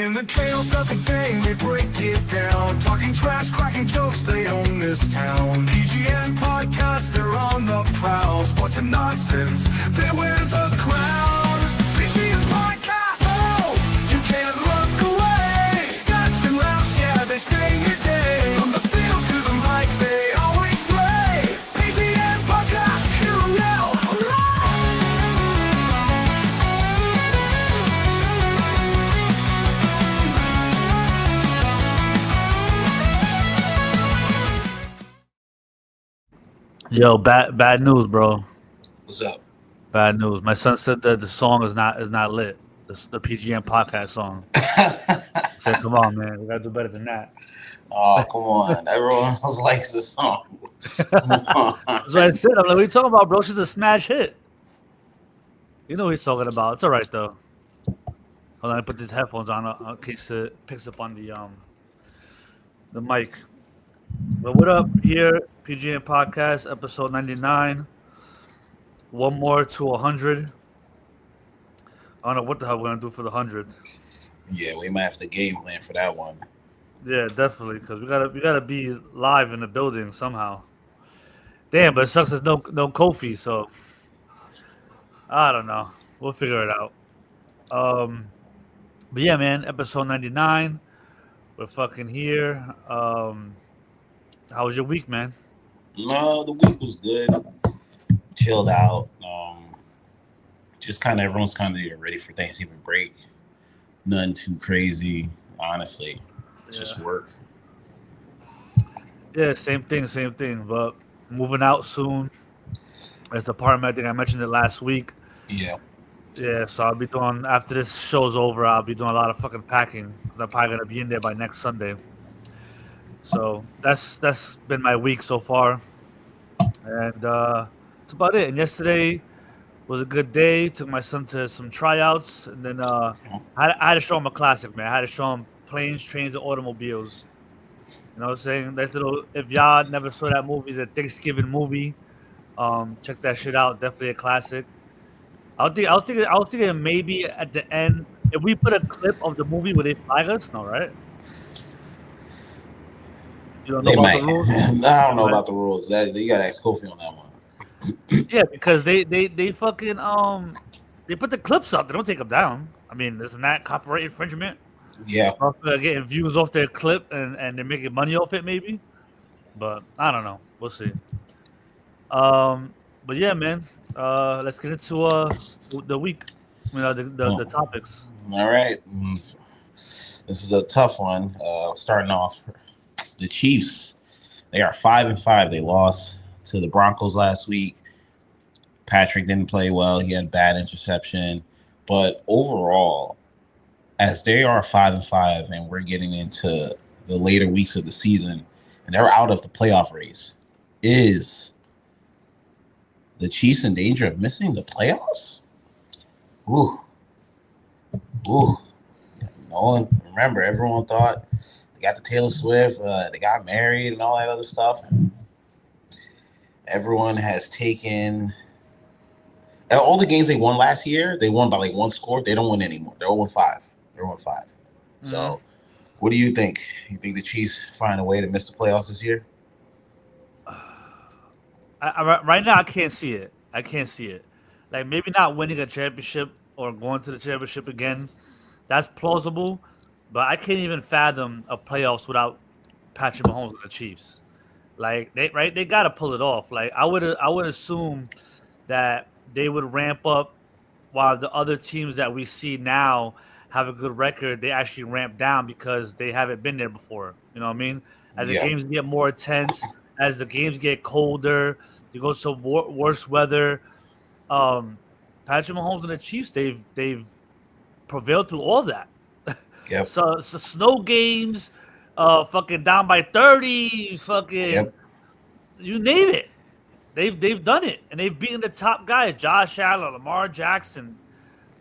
In the chaos of the game, they break it down. Talking trash, cracking jokes, they own this town. PGN podcast, they're on the prowl. Sports and nonsense, they wears a crown. PGN podcast, oh, you can't look away. Stats and laughs, yeah, they sing your day. From the field to the mic, they always slay. PGN podcast, here now, Yo, bad news, bro. What's up? Bad news. My son said that the song is not lit. The PGN podcast song. I said, come on, man, we gotta do better than that. Oh, come on. Everyone else likes the song. That's what I said. I'm like, what are you talking about, bro? She's a smash hit. You know what he's talking about. It's all right though. Hold on, I put these headphones on in case it picks up on the mic. But what up here, PGN Podcast, episode 99. One more to 100. I don't know what the hell we're gonna do for the 100th. Yeah, we might have to game plan for that one. Yeah, definitely, because we gotta be live in the building somehow. Damn, but it sucks there's no Kofi, so I don't know. We'll figure it out. But yeah, man, episode 99. We're fucking here. How was your week, man? No, the week was good. Chilled out. Just kind of everyone's kind of ready for Thanksgiving break. Nothing too crazy, honestly. Just work. Yeah, same thing. But moving out soon. As the apartment, I think I mentioned it last week. Yeah. Yeah, so I'll be doing, after this show's over, I'll be doing a lot of fucking packing. Because I'm probably going to be in there by next Sunday. So that's been my week so far. And that's about it. And yesterday was a good day. Took my son to some tryouts. And then I had to show him a classic, man. I had to show him Planes, Trains, and Automobiles. You know what I'm saying? That little, if y'all never saw that movie, it's a Thanksgiving movie. Check that shit out. Definitely a classic. I was thinking maybe at the end, if we put a clip of the movie, would they flag us? No, right? You don't know about the rules? I don't know about the rules. You gotta ask Kofi on that one. Yeah, because they fucking they put the clips up. They don't take them down. I mean, isn't that copyright infringement? Yeah. Getting views off their clip and they're making money off it, maybe. But I don't know. We'll see. But yeah, man. Let's get into the week. You know, the topics. All right. This is a tough one. Starting off, the Chiefs. They are 5-5. They lost to the Broncos last week. Patrick didn't play well. He had bad interception. But overall, as they are 5-5 and we're getting into the later weeks of the season and they're out of the playoff race, is the Chiefs in danger of missing the playoffs? Ooh. No one, remember, everyone thought they got the Taylor Swift, they got married and all that other stuff. Everyone has taken all the games they won last year, they won by like one score. They don't win anymore. They're 0-5. They're 0-5. Mm-hmm. So what do you think? You think the Chiefs find a way to miss the playoffs this year? Right now, I can't see it. Like, maybe not winning a championship or going to the championship again. That's plausible. But I can't even fathom a playoffs without Patrick Mahomes and the Chiefs. Like, they got to pull it off. Like, I would assume that they would ramp up while the other teams that we see now have a good record. They actually ramp down because they haven't been there before. You know what I mean? As the games get more intense, as the games get colder, you go to worse weather. Patrick Mahomes and the Chiefs, they've prevailed through all that. Yep. So snow games, fucking down by 30, fucking you name it. They've done it, and they've beaten the top guys, Josh Allen, Lamar Jackson.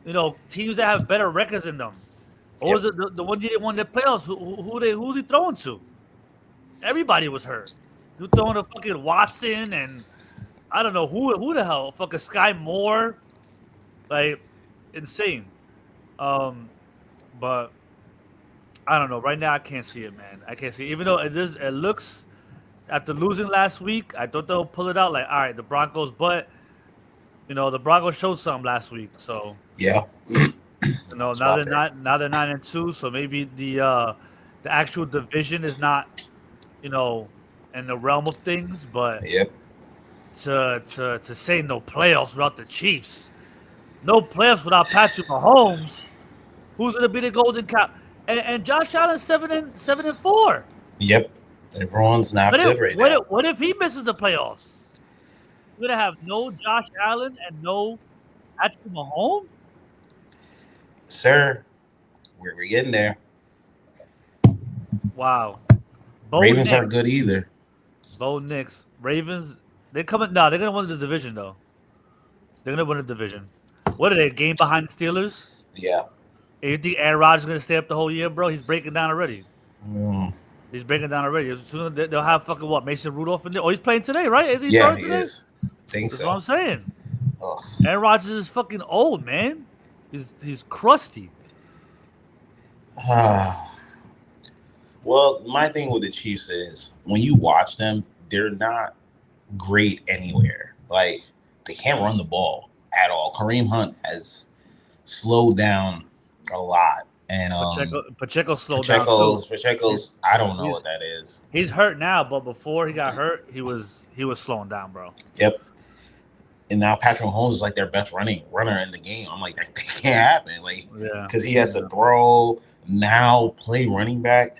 You know, teams that have better records than them. Or was it the one year they won the playoffs? Who's he throwing to? Everybody was hurt. You throwing to fucking Watson and I don't know who the hell, fucking Sky Moore, like insane. But I don't know. Right now, I can't see it, man. I can't see it. Even though it looks after losing last week, I thought they'll pull it out. Like, all right, the Broncos, but the Broncos showed something last week. So Yeah. That's now my they're pick. not. Now they're 9-2. So maybe the actual division is not in the realm of things. But Yep. to say no playoffs without the Chiefs, no playoffs without Patrick Mahomes, who's gonna be the golden cow? And Josh Allen 7-4. Yep. Everyone's not good right now. What if he misses the playoffs? We're gonna have no Josh Allen and no Patrick Mahomes. Sir, we're getting there. Wow. Ravens aren't good either. Bo Nix. Ravens, they're coming. No, they're gonna win the division though. They're gonna win the division. What are they? A game behind the Steelers? Yeah. And you think Aaron Rodgers is gonna stay up the whole year, bro? He's breaking down already. He's breaking down already. Soon they'll have fucking what? Mason Rudolph in there. Oh, he's playing today, right? Is he Yeah, starting he today? is. I think That's so. what I'm saying. Oh. Aaron Rodgers is fucking old, man. He's crusty. Well, my thing with the Chiefs is when you watch them, they're not great anywhere. Like, they can't run the ball at all. Kareem Hunt has slowed down a lot. And Pacheco slowed down too. Pacheco's I don't know what that is. He's hurt now, but before he got hurt, he was slowing down, bro. Yep. And now Patrick Mahomes is like their best runner in the game. I'm like, that can't happen. Like, because he has to throw, now play running back.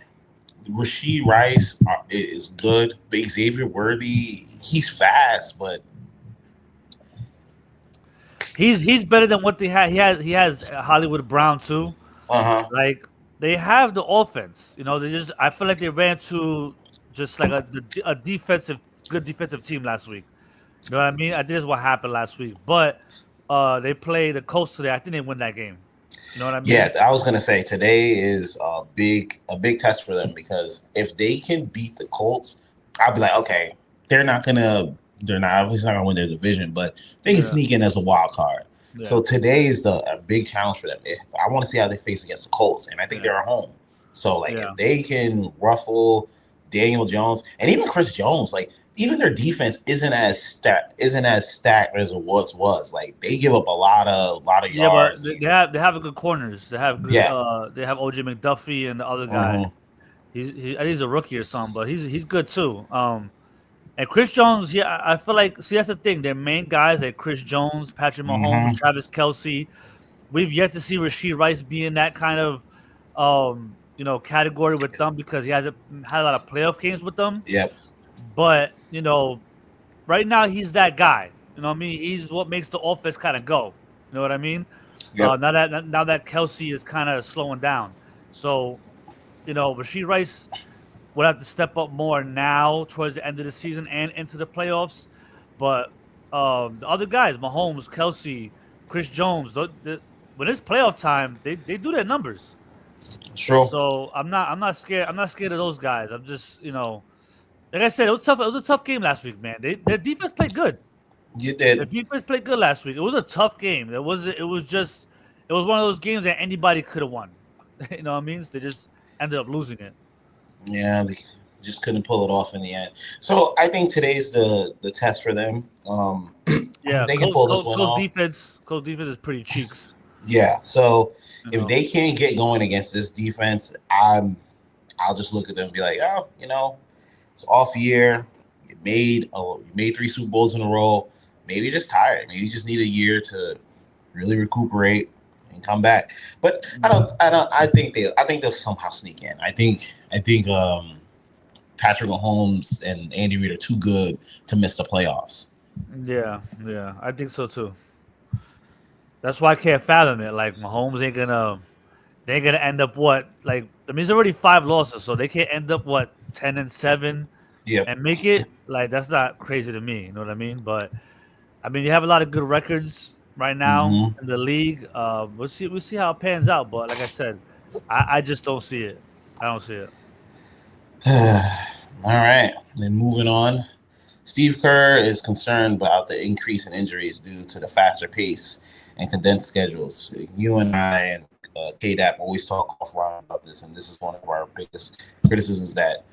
Rashee Rice is good. Big Xavier Worthy, he's fast, but he's better than what they had. He has Hollywood Brown too. Like, they have the offense. I feel like they ran to just like a good defensive team last week. You know what I mean? I think that's what happened last week. But they play the Colts today. I think they win that game. You know what I mean? Yeah, I was gonna say today is a big test for them, because if they can beat the Colts, I'll be like, okay, they're obviously not gonna win their division, but they can sneak in as a wild card. Yeah. So today is a big challenge for them. I want to see how they face against the Colts, and I think they're at home. So if they can ruffle Daniel Jones and even Chris Jones, like, even their defense isn't as stacked as it once was. Like, they give up a lot of yards. Yeah, but they have good corners. They have good, they have OJ McDuffie and the other guy. I think he's a rookie or something, but he's good too. And Chris Jones, I feel like, that's the thing. Their main guys like Chris Jones, Patrick Mahomes, Travis Kelce. We've yet to see Rashee Rice be in that kind of category with them, because he hasn't had a lot of playoff games with them. Yep. But, right now he's that guy. You know what I mean? He's what makes the offense kind of go. You know what I mean? Yep. Now that Kelce is kind of slowing down. So, Rashee Rice would have to step up more now towards the end of the season and into the playoffs. But the other guys, Mahomes, Kelce, Chris Jones, when it's playoff time, they do their numbers. Sure. So I'm not scared. I'm not scared of those guys. I'm just, like I said, it was tough. It was a tough game last week, man. Their defense played good. You did. Their defense played good last week. It was a tough game. It was one of those games that anybody could have won. You know what I mean? So they just ended up losing it. Yeah, they just couldn't pull it off in the end. So I think today's the test for them. They can pull this one off. Coach defense is pretty cheeks. Yeah. So if they can't get going against this defense, I'll just look at them and be like, it's off year. You made 3 Super Bowls in a row. Maybe you're just tired. Maybe you just need a year to really recuperate and come back. But I think they'll somehow sneak in. I think Patrick Mahomes and Andy Reid are too good to miss the playoffs. Yeah, I think so too. That's why I can't fathom it. Like, Mahomes ain't gonna end up what? Like, it's already 5 losses, so they can't end up 10-7, and make it. Like, that's not crazy to me. You know what I mean? But you have a lot of good records right now in the league. We'll see how it pans out. But like I said, I just don't see it. I don't see it. All right, then moving on. Steve Kerr is concerned about the increase in injuries due to the faster pace and condensed schedules. You and I and K-Dap always talk offline about this, and this is one of our biggest criticisms, that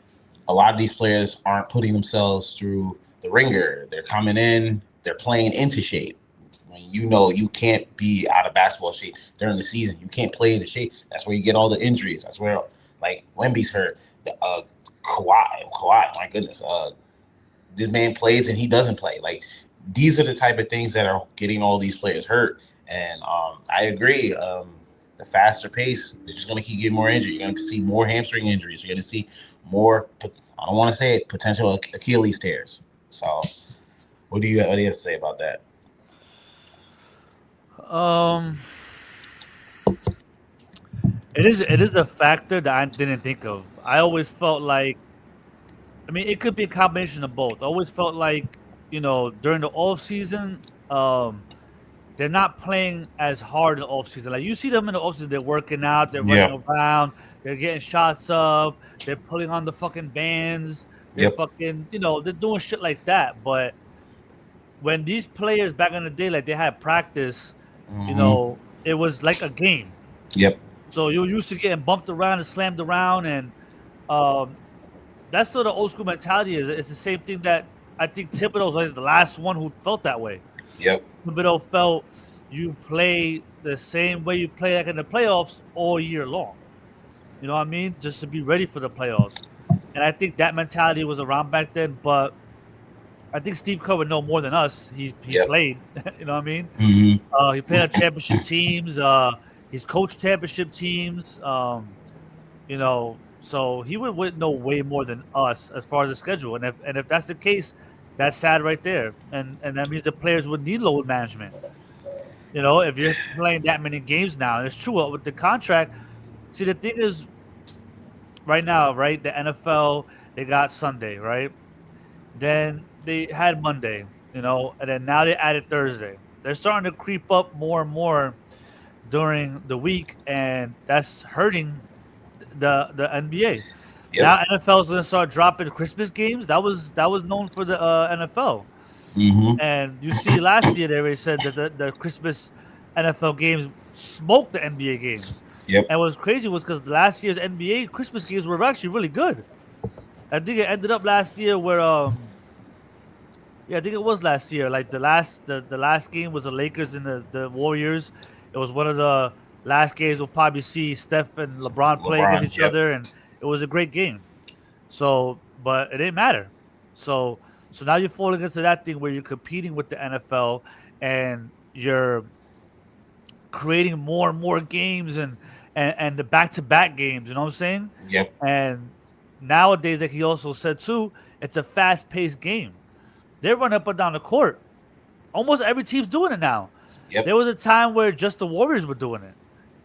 a lot of these players aren't putting themselves through the ringer. They're coming in, they're playing into shape. When you know you can't be out of basketball shape during the season, you can't play in the shape. That's where you get all the injuries. That's where, like, Wemby's hurt. Kawhi, my goodness. This man plays and he doesn't play. Like, these are the type of things that are getting all these players hurt. And I agree. The faster pace, they're just going to keep getting more injury. You're going to see more hamstring injuries. You're going to see more, I don't want to say it, potential Achilles tears. So what do you have to say about that? It is a factor that I didn't think of. I always felt like, I mean, it could be a combination of both. I always felt like, during the off season, they're not playing as hard in the off season. Like, you see them in the off season, they're working out, they're running around, they're getting shots up, they're pulling on the fucking bands, they're fucking, they're doing shit like that. But when these players back in the day, like, they had practice, it was like a game. Yep. So you're used to getting bumped around and slammed around, and that's what the old school mentality is. It's the same thing that I think Thibodeau's like the last one who felt that way. Yep. Thibodeau felt you play the same way you play like in the playoffs all year long. You know what I mean? Just to be ready for the playoffs. And I think that mentality was around back then, but I think Steve Kerr would know more than us. He played, you know what I mean? Mm-hmm. He played on championship teams. He's coached championship teams. So he would know way more than us as far as the schedule. And if that's the case, that's sad right there. And that means the players would need load management. If you're playing that many games now, and it's true with the contract. See, the thing is, right now, right, the NFL, they got Sunday, right? Then they had Monday, and then now they added Thursday. They're starting to creep up more and more during the week, and that's hurting the NBA. Yep. Now NFL is going to start dropping Christmas games. That was known for the NFL. Mm-hmm. And you see, last year they already said that the Christmas NFL games smoked the NBA games. Yep. And what's crazy was because last year's NBA Christmas games were actually really good. I think it ended up last year where I think it was last year. Like the last game was the Lakers and the Warriors. It was one of the last games we'll probably see Steph and LeBron play against each other, and it was a great game. So, but it didn't matter. So now you're falling into that thing where you're competing with the NFL and you're creating more and more games and the back-to-back games. You know what I'm saying? Yep. And nowadays, like he also said too, it's a fast-paced game. They're running up and down the court. Almost every team's doing it now. Yep. There was a time where just the Warriors were doing it.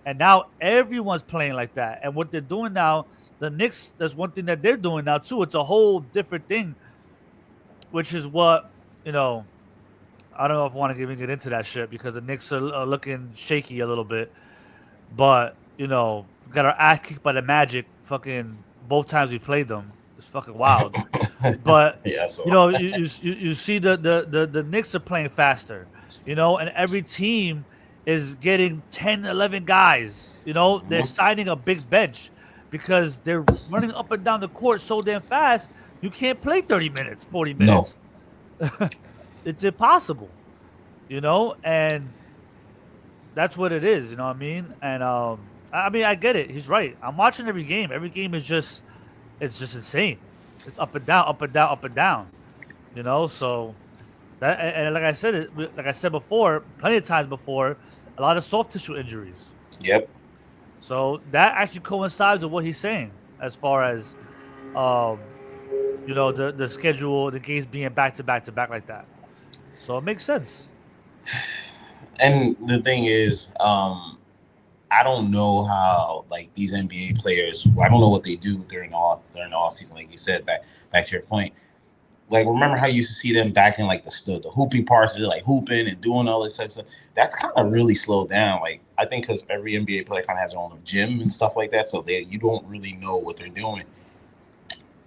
And now everyone's playing like that. And what they're doing now, the Knicks, there's one thing that they're doing now too. It's a whole different thing, which is what, I don't know if I want to even get into that shit because the Knicks are looking shaky a little bit. But, got our ass kicked by the Magic fucking both times we played them. It's fucking wild. But, Yeah, so. you see the Knicks are playing faster, and every team is getting 10, 11 guys. They're signing a big bench because they're running up and down the court so damn fast, you can't play 30 minutes, 40 minutes. No. It's impossible, and that's what it is, you know what I mean? And I get it. He's right. I'm watching every game. Every game is just insane. It's up and down, up and down, up and down. So that, and like I said before, plenty of times before, a lot of soft tissue injuries. Yep. So that actually coincides with what he's saying as far as the schedule, the games being back to back to back like that. So it makes sense. And the thing is, I don't know how like these NBA players. I don't know what they do during the off season, like you said. Back to your point, like remember how you used to see them back in like the hooping parts, they're like hooping and doing all this type of stuff. That's kind of really slowed down. Like I think because every NBA player kind of has their own gym and stuff like that, so you don't really know what they're doing.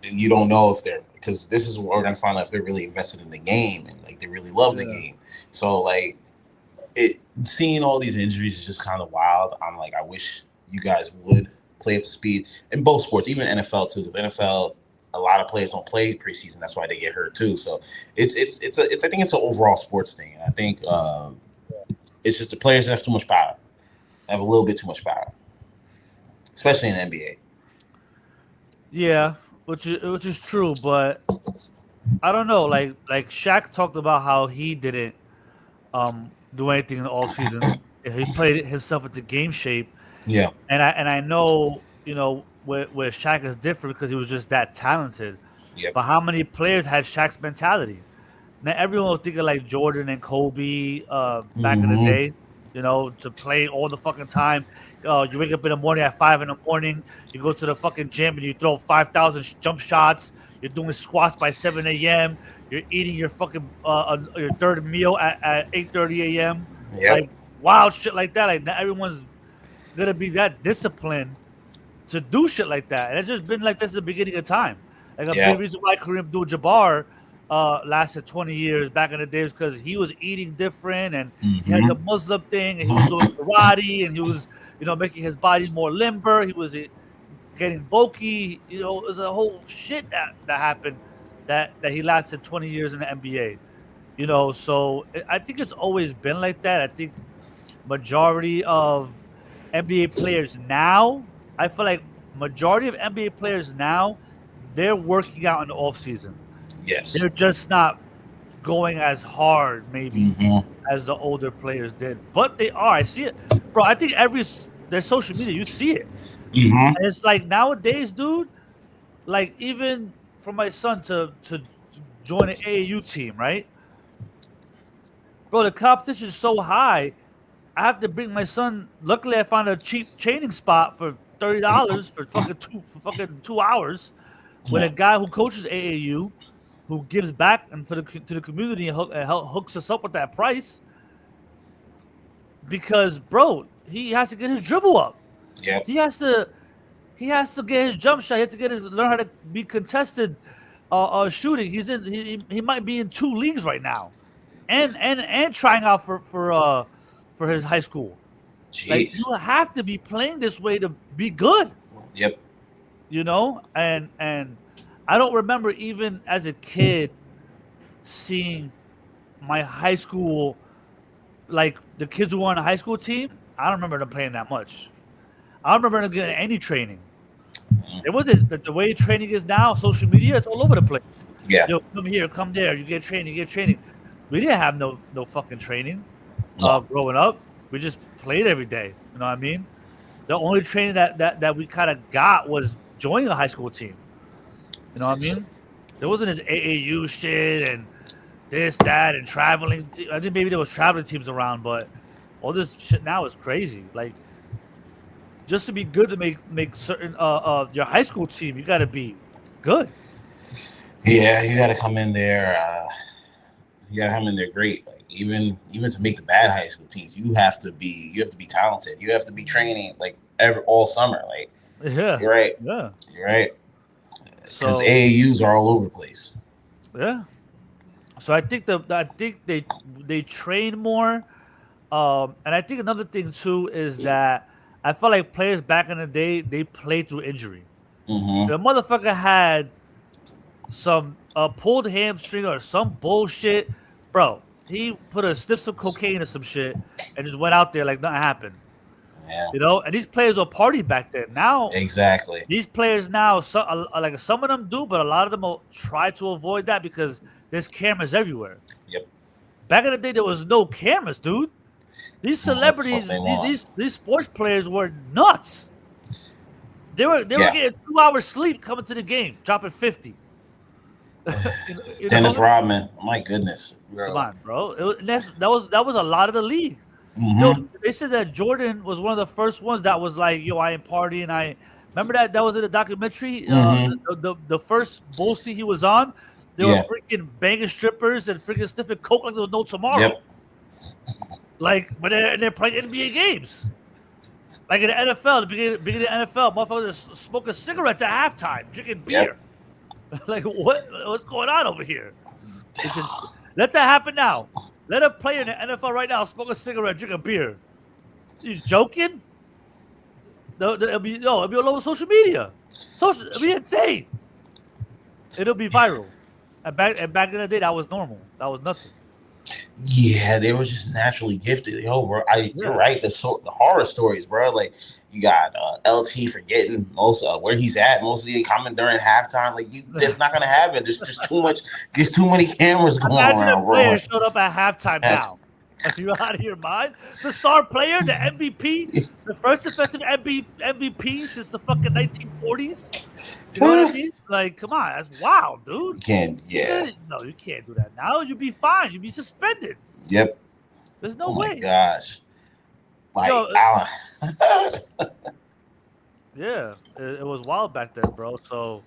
You don't know if they're, because this is what we're gonna find out if they're really invested in the game and like they really love the game. So like seeing all these injuries is just kind of wild. I'm like, I wish you guys would play up to speed in both sports, even NFL too. Because NFL, a lot of players don't play preseason. That's why they get hurt too. So I think it's an overall sports thing. And I think it's just the players have too much power. They have a little bit too much power, especially in the NBA. Yeah, which is true, but I don't know. Like Shaq talked about how he didn't do anything in the off season. He played himself into game shape. Yeah, and I know where Shaq is different because he was just that talented. Yep. But how many players had Shaq's mentality? Now everyone was thinking like Jordan and Kobe back in the day. To play all the fucking time. You wake up in the morning at 5 in the morning. You go to the fucking gym and you throw 5,000 jump shots. You're doing squats by 7 a.m. You're eating your fucking your third meal at 8:30 a.m. Yep. Like wild shit like that. Like not everyone's gonna be that disciplined to do shit like that. And it's just been like this at the beginning of time. Like a big reason why Kareem Abdul-Jabbar lasted 20 years back in the days because he was eating different and he had the Muslim thing and he was doing karate and he was, making his body more limber. He was getting bulky. It was a whole shit that happened that he lasted 20 years in the NBA. So I think it's always been like that. I think majority of NBA players now, I feel like majority of NBA players now, they're working out in the off season. Yes. They're just not going as hard, maybe, as the older players did. But they are. I see it. Bro, I think their social media, you see it. And it's like nowadays, dude, like even for my son to join an AAU team, right? Bro, the competition is so high. I have to bring my son. Luckily, I found a cheap training spot for $30 for fucking 2 hours with a guy who coaches AAU, who gives back and to the community and hooks us up with that price. Because, bro, he has to get his dribble up. Yeah. He has to get his jump shot. He has to learn how to be contested shooting. He might be in 2 leagues right now, and trying out for his high school. Jeez. Like you have to be playing this way to be good. Yep. And I don't remember even as a kid seeing my high school, like the kids who were on the high school team. I don't remember them playing that much. I don't remember them getting any training. It wasn't the way training is now. Social media, it's all over the place. Yeah. Come here, come there. You get training. We didn't have no fucking training growing up. We just played every day. You know what I mean? The only training that we kind of got was joining a high school team. You know what I mean? There wasn't this AAU shit and this, that, and traveling. I think maybe there was traveling teams around, but all this shit now is crazy. Like, just to be good to make certain your high school team, you got to be good. Yeah, you got to come in there. You got to come in there great. Like even to make the bad high school teams, you have to be talented. You have to be training like all summer. Like, yeah, you're right. Yeah, you're right. Because AAUs are all over the place. Yeah. So I think they train more, and I think another thing too is that I felt like players back in the day they played through injury. The motherfucker had some pulled hamstring or some bullshit, bro. He put a sniff some cocaine or some shit and just went out there like nothing happened. Yeah. And these players were party back then. Now, exactly. These players now, like some of them do, but a lot of them will try to avoid that because there's cameras everywhere. Yep. Back in the day, there was no cameras, dude. These celebrities, these sports players were nuts. They were getting 2 hours sleep coming to the game, dropping 50. Dennis Rodman, my goodness, bro. Come on, bro. That was a lot of the league. They said that Jordan was one of the first ones that was like, "Yo, I ain't partying." I remember that was in the documentary. The first Bulls team he was on, they were freaking banging strippers and freaking sniffing coke like there was no tomorrow. Yep. Like, but they're playing NBA games. Like in the NFL, the beginning of the NFL, motherfuckers are smoking cigarettes at halftime, drinking beer. Like, what's going on over here? Let that happen now. Let a player in the NFL right now smoke a cigarette, drink a beer. You joking? It'll be all over social media. It'll be insane. It'll be viral. And back in the day, that was normal. That was nothing. Yeah, they were just naturally gifted. Yo, bro, you're Yeah. right. The horror stories, bro. Like you got LT forgetting most where he's at, mostly coming during halftime. Like that's not gonna happen. There's just too much. There's too many cameras going Imagine a around, player bro. showed up at halftime That's- now. Are you out of your mind? The star player, the MVP, the first defensive MVP since the fucking 1940s. You know what I mean? Like, come on, that's wild, dude. You can't. Yeah. No, you can't do that now. You'd be fined. You'd be suspended. Yep. There's no Oh my way. gosh. Like Yo, Alan. yeah, it was wild back then, bro. So,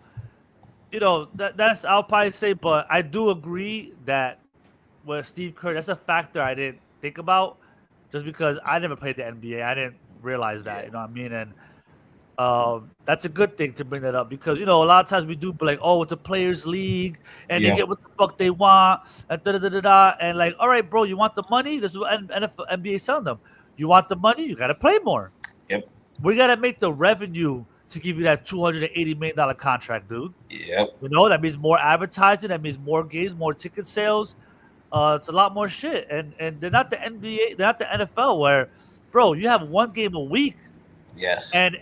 that's I'll probably say, but I do agree that with Steve Kerr, that's a factor I didn't think about, just because I never played the NBA. I didn't realize that. Yeah. You know what I mean? And that's a good thing to bring that up because a lot of times we do be like, oh, it's a players' league and Yeah. they get what the fuck they want and da da da da da. And like, all right, bro, you want the money? This is what NBA is selling them. You want the money? You gotta play more. Yep. We gotta make the revenue to give you that $280 million contract, dude. Yep. That means more advertising. That means more games, more ticket sales. It's a lot more shit. And they're not the NBA. They're not the NFL where, bro, you have one game a week. Yes. And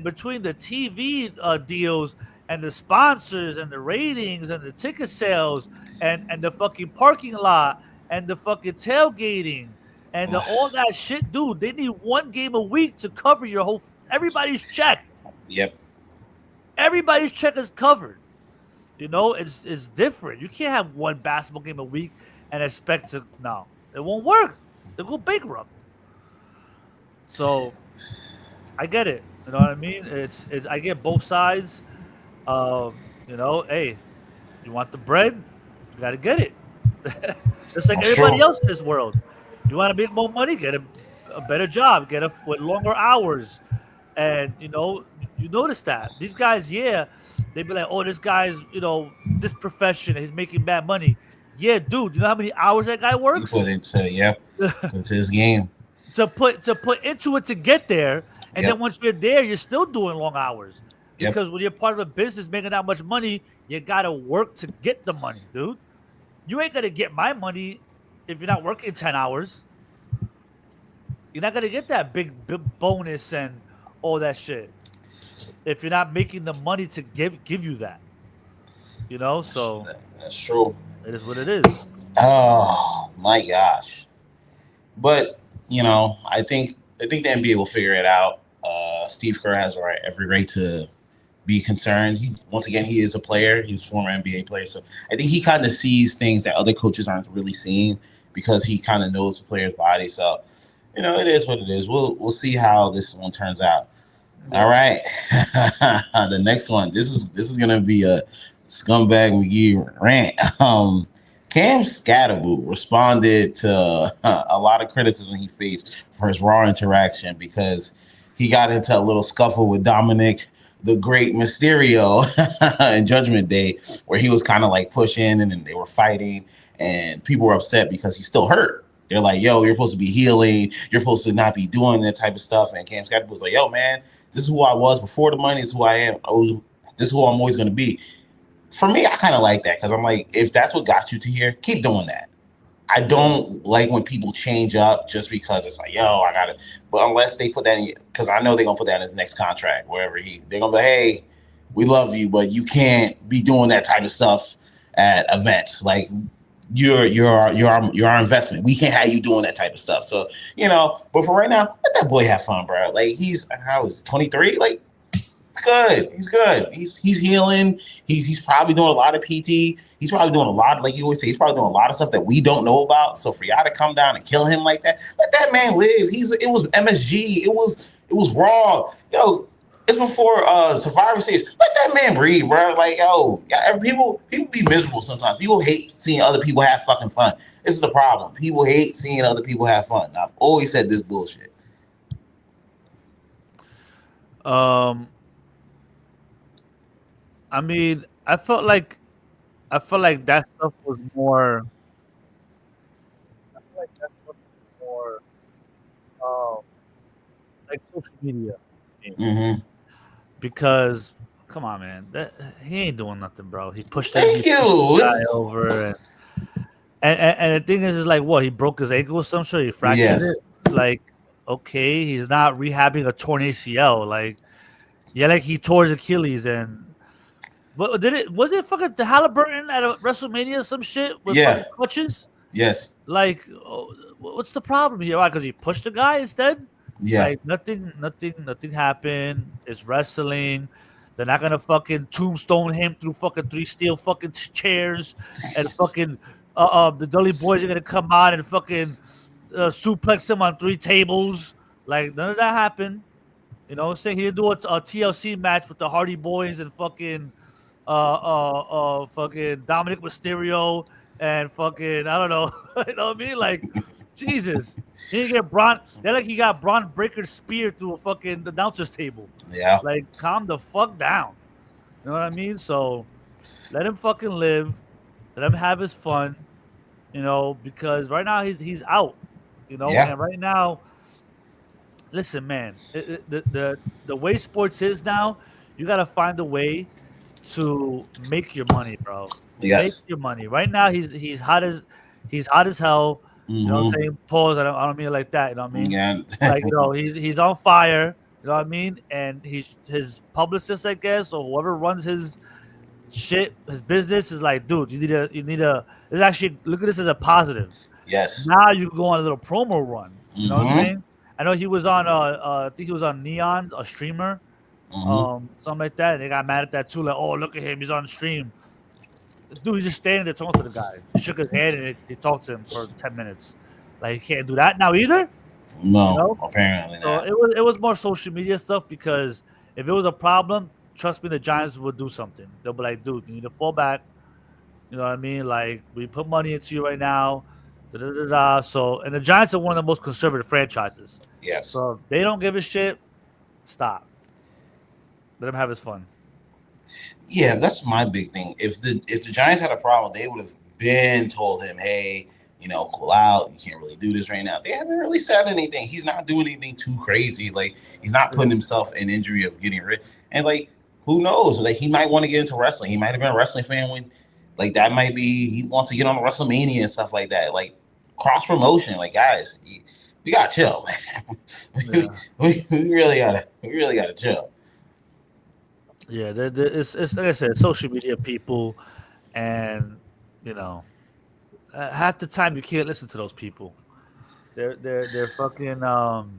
between the TV deals and the sponsors and the ratings and the ticket sales and the fucking parking lot and the fucking tailgating and all that shit, dude, they need one game a week to cover everybody's check. Yep. Everybody's check is covered. It's different. You can't have one basketball game a week and expect to. No, it won't work. They'll go bankrupt. So I get it. You know what I mean? It's I get both sides. Hey, you want the bread, you gotta get it. Just like everybody else in this world. You want to make more money, get a better job, with longer hours. And you notice that these guys, they be like, oh, this guy's, this profession, he's making bad money. Yeah, dude, you know how many hours that guy works? He put into his game. to put into it to get there, and then once you're there, you're still doing long hours. Because when you're part of a business making that much money, you gotta work to get the money, dude. You ain't gonna get my money if you're not working 10 hours. You're not gonna get that big bonus and all that shit if you're not making the money to give you that. So That's true. it is what it is. Oh my gosh. But I think the NBA will figure it out. Steve Kerr has every right to be concerned. He is a player. He was a former NBA player, so I think he kind of sees things that other coaches aren't really seeing because he kind of knows the player's body. So it is what it is. We'll see how this one turns out. All right, the next one. This is gonna be a scumbag McGee rant. Cam Skattebo responded to a lot of criticism he faced for his Raw interaction because he got into a little scuffle with Dominic the Great Mysterio in Judgment Day, where he was kind of like pushing and then they were fighting, and people were upset because he's still hurt. They're like, yo, you're supposed to be healing. You're supposed to not be doing that type of stuff. And Cam Skattebo was like, yo, man, this is who I was before the money. This is who I am. This is who I'm always going to be. For me, I kind of like that because I'm like, if that's what got you to here, keep doing that. I don't like when people change up just because it's like, yo, I got it. But unless they put that in, because I know they're going to put that in his next contract, wherever they're going to be like, hey, we love you, but you can't be doing that type of stuff at events. Like, you're our investment. We can't have you doing that type of stuff. So, but for right now, let that boy have fun, bro. Like, he's 23? Like, it's good. He's good. He's healing. He's probably doing a lot of PT. He's probably doing a lot, like you always say, he's probably doing a lot of stuff that we don't know about. So for y'all to come down and kill him like that, let that man live. It was MSG. It was Raw. Yo, it's before Survivor Series. Let that man breathe, bro. Like, yo, people be miserable sometimes. People hate seeing other people have fucking fun. This is the problem. People hate seeing other people have fun. I've always said this bullshit. I mean, I felt like that stuff was more like social media, Mm-hmm. because come on, man, he ain't doing nothing, bro. He Thank he pushed the you. guy over, and the thing is like what, he broke his ankle or some shit. He fractured Yes. it. Like, okay, he's not rehabbing a torn ACL. Like, yeah, like he tore his Achilles and. What did it? Was it fucking the Halliburton at a WrestleMania or some shit with fucking Yeah. crutches? Yes. Like, oh, what's the problem here? Why? Because he pushed the guy instead? Yeah. Like, nothing happened. It's wrestling. They're not gonna fucking tombstone him through fucking 3 steel fucking chairs, and fucking the Dudley Boys are gonna come out and fucking suplex him on 3 tables. Like, none of that happened. You know what I'm saying? He didn't do a TLC match with the Hardy Boys and fucking fucking Dominic Mysterio and fucking I don't know. You know what I mean? Like, Jesus. He didn't get Braun. They're like he got Braun Breaker's spear through a fucking announcer's table. Yeah. Like, calm the fuck down. You know what I mean? So let him fucking live. Let him have his fun. You know, because right now he's out. You know, Yeah. and right now, listen, man, the way sports is now, you gotta find a way to make your money, bro. Make Yes. your money. Right now, he's hot as hell. You know what I'm Mm-hmm. saying? Pause. I don't mean it like that. You know what I mean? Yeah. Like, you know, he's on fire. You know what I mean? And his publicist, I guess, or whoever runs his shit, his business is like, dude, you need a. It's actually look at this as a positive. Yes. Now you can go on a little promo run. You know what I'm Mm-hmm. saying? I know he was on I think he was on Neon, a streamer, Mm-hmm. something like that. And they got mad at that too, like, oh, look at him, he's on stream. Dude, he's just standing there talking to the guy. He shook his head and he talked to him for 10 minutes. Like, he can't do that now either. No, You know? apparently So not. it was more social media stuff, because if it was a problem, trust me, the Giants would do something. They'll be like, dude, you need to fall back. You know what I mean? Like, we put money into you right now. Da, da, da, da. So, and the Giants are one of the most conservative franchises. Yes. So if they don't give a shit, stop. Let him have his fun. Yeah, that's my big thing. If the Giants had a problem, they would have been told him, hey, cool out. You can't really do this right now. They haven't really said anything. He's not doing anything too crazy. Like, he's not putting himself in injury of getting rid. And like, who knows? Like, he might want to get into wrestling. He might have been a wrestling fan when, like, that might be he wants to get on WrestleMania and stuff like that. Like, cross promotion. Like, guys, we gotta chill, man. Yeah. we really gotta chill. Yeah, it's like I said, social media people, and you know, half the time you can't listen to those people. They're fucking Come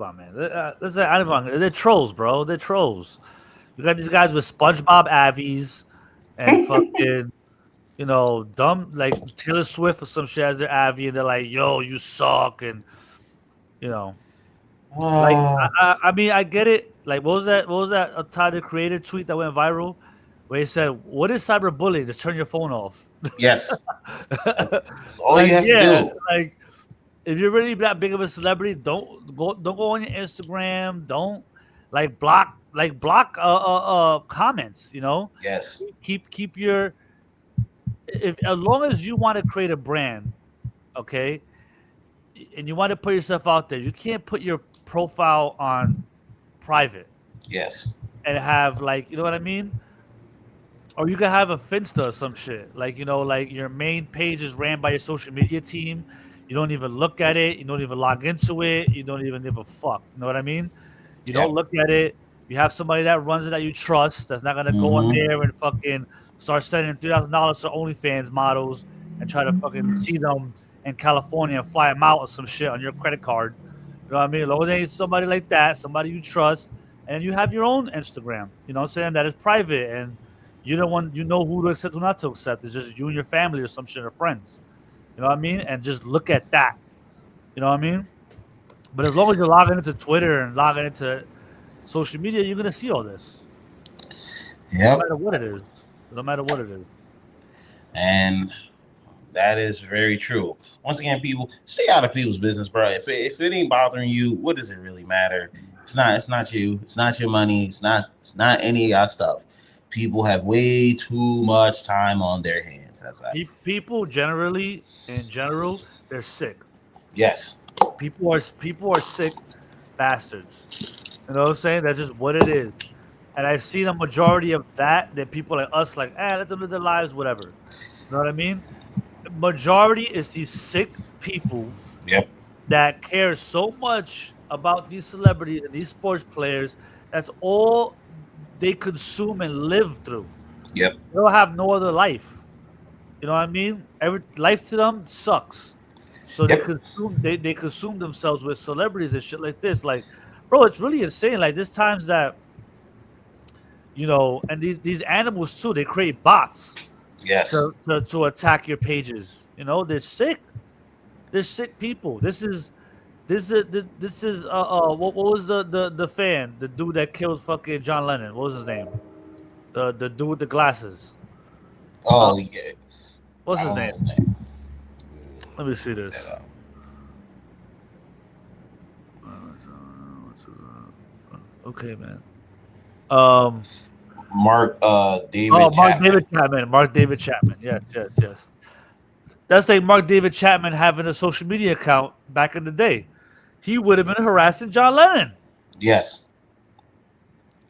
on, man. I don't know, they're trolls, bro. They're trolls. You got these guys with SpongeBob Avies and fucking dumb like Taylor Swift or some shit as their Avi, and they're like, "Yo, you suck," and you know, like I mean, I get it. Like, what was that? What was that? A Tyler Creator tweet that went viral, where he said, "What is cyberbullying? Just turn your phone off." Yes. That's all Like, you have yeah, to do. like if you're really that big of a celebrity, don't go on your Instagram. Don't block comments. You know, Yes. keep your if as long as you want to create a brand, okay, and you want to put yourself out there, you can't put your profile on private Yes. and have, like, you know what I mean? Or you could have a Finsta or some shit. Like, like your main page is ran by your social media team. You don't even look at it. You don't even log into it. You don't even give a fuck. You know what I mean? You Yeah. don't look at it. You have somebody that runs it that you trust, that's not gonna go in there and fucking start sending $3,000 to OnlyFans models and try to fucking see them in California and fly them out or some shit on your credit card. You know what I mean? As long as they ain't somebody like that, somebody you trust, and you have your own Instagram. You know what I'm saying? That is private, and you're the one, you know who to accept or not to accept. It's just you and your family or some shit or friends. You know what I mean? And just look at that. You know what I mean? But as long as you're logging into Twitter and logging into social media, you're gonna see all this. No Yep. matter what it is. No matter what it is. And that is very true. Once again, people, stay out of people's business, bro. If it ain't bothering you, what does it really matter? It's not you. It's not your money. It's not any of y'all stuff. People have way too much time on their hands. That's right. People generally, in general, they're sick. Yes. People are sick bastards. You know what I'm saying? That's just what it is. And I've seen a majority of that people like us like, let them live their lives, whatever. You know what I mean? Majority is these sick people Yep. that care so much about these celebrities and these sports players. That's all they consume and live through. Yep. They don't have no other life. You know what I mean? Every life to them sucks. So Yep. they consume themselves with celebrities and shit like this. Like, bro, it's really insane. Like, there's times that, and these animals too, they create bots Yes. to attack your pages. They're sick. They're sick people. This is what was the fan, the dude that killed fucking John Lennon? What was his name? The dude with the glasses. Oh yeah. What's his I name? don't know his name. Let me see this. Okay, man. Mark David Mark Chapman. David Chapman. Mark David Chapman. Yes. That's like Mark David Chapman having a social media account back in the day. He would have been harassing John Lennon. Yes.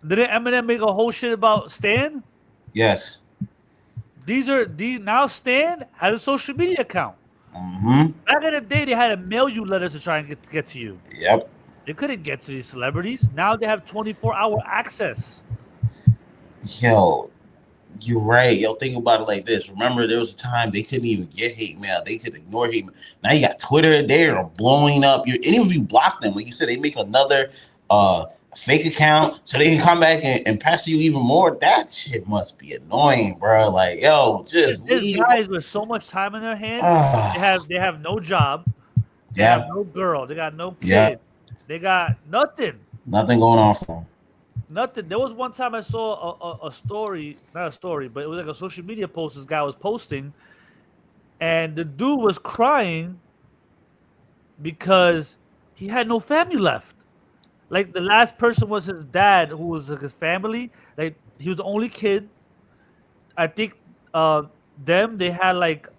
Didn't Eminem make a whole shit about Stan? Yes. These now Stan had a social media account. Mm-hmm. Back in the day, they had to mail you letters to try and get to you. Yep. They couldn't get to these celebrities. Now they have 24-hour access. Yo, you're right. Yo, think about it like this. Remember, there was a time they couldn't even get hate mail. They could ignore hate mail. Now you got Twitter. They are blowing up. Any of you block them. Like you said, they make another fake account so they can come back and pester you even more. That shit must be annoying, bro. Like, yo, just There's guys with so much time in their hands. They have no job. They have no girl. They got no kid. Yeah. They got nothing. Nothing going on for them. Nothing. There was one time I saw a story, not a story, but it was like a social media post this guy was posting, and the dude was crying because he had no family left. Like, the last person was his dad, who was like his family. Like, he was the only kid. I think they had like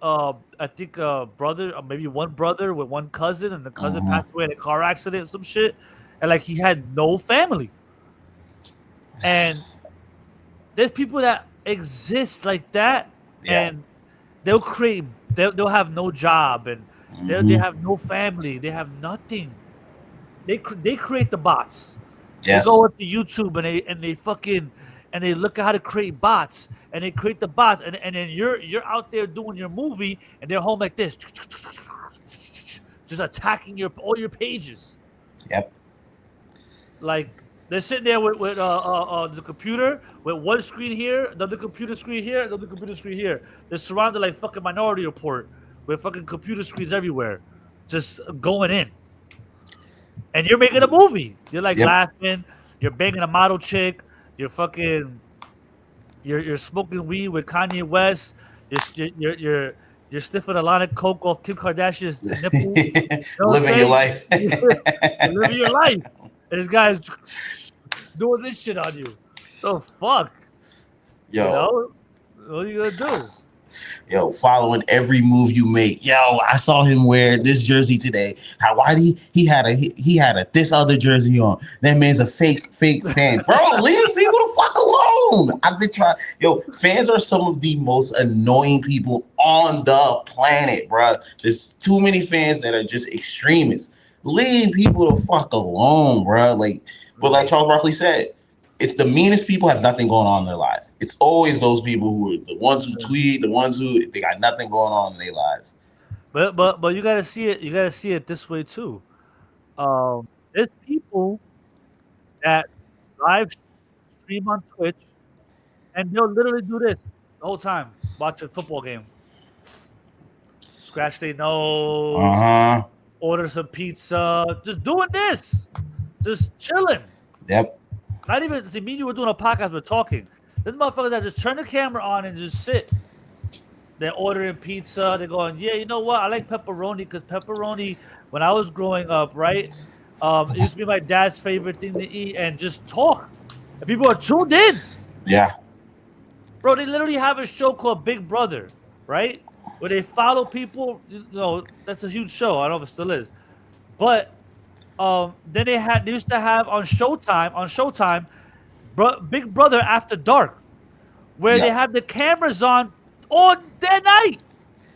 I think a brother, or maybe one brother with one cousin, and the cousin passed away in a car accident or some shit. And like, he had no family. And there's people that exist like that, and they'll have no job, and they have no family, they have nothing. They create the bots. Yes. They go into YouTube and they look at how to create bots, and they create the bots, and then you're out there doing your movie, and they're home like this, just attacking all your pages. Yep. Like, they're sitting there with the computer with one screen here, another computer screen here, another computer screen here. They're surrounded like fucking Minority Report with fucking computer screens everywhere, just going in. And you're making a movie. You're like laughing. You're banging a model chick. You're fucking. You're smoking weed with Kanye West. You're sniffing a lot of coke off Kim Kardashian's nipple. Living your life. You're living your life. And this guy's doing this shit on you. So fuck. Yo. What are you gonna do? Yo, following every move you make. Yo, I saw him wear this jersey today. Why did he had a this other jersey on? That man's a fake fan. Bro, leave people the fuck alone. I've been trying. Yo, fans are some of the most annoying people on the planet, bro. There's too many fans that are just extremists. Leave people the fuck alone, bro. But like Charles Barkley said, it's the meanest people have nothing going on in their lives. It's always those people who are the ones who tweet, the ones who they got nothing going on in their lives. But you gotta see it. You gotta see it this way too. There's people that live stream on Twitch, and they'll literally do this the whole time, watch a football game, scratch their nose, order some pizza, just doing this, just chilling. Yep. Not even, see, me and you were doing a podcast, we're talking. This motherfucker that just turn the camera on and just sit. They're ordering pizza. They're going, yeah, you know what? I like pepperoni because pepperoni, when I was growing up, right? It used to be my dad's favorite thing to eat, and just talk. And people are tuned in. Yeah. Bro, they literally have a show called Big Brother, right? Where they follow people. That's a huge show. I don't know if it still is. But then they used to have on Showtime, Big Brother After Dark, where they Yeah. have the cameras on all day night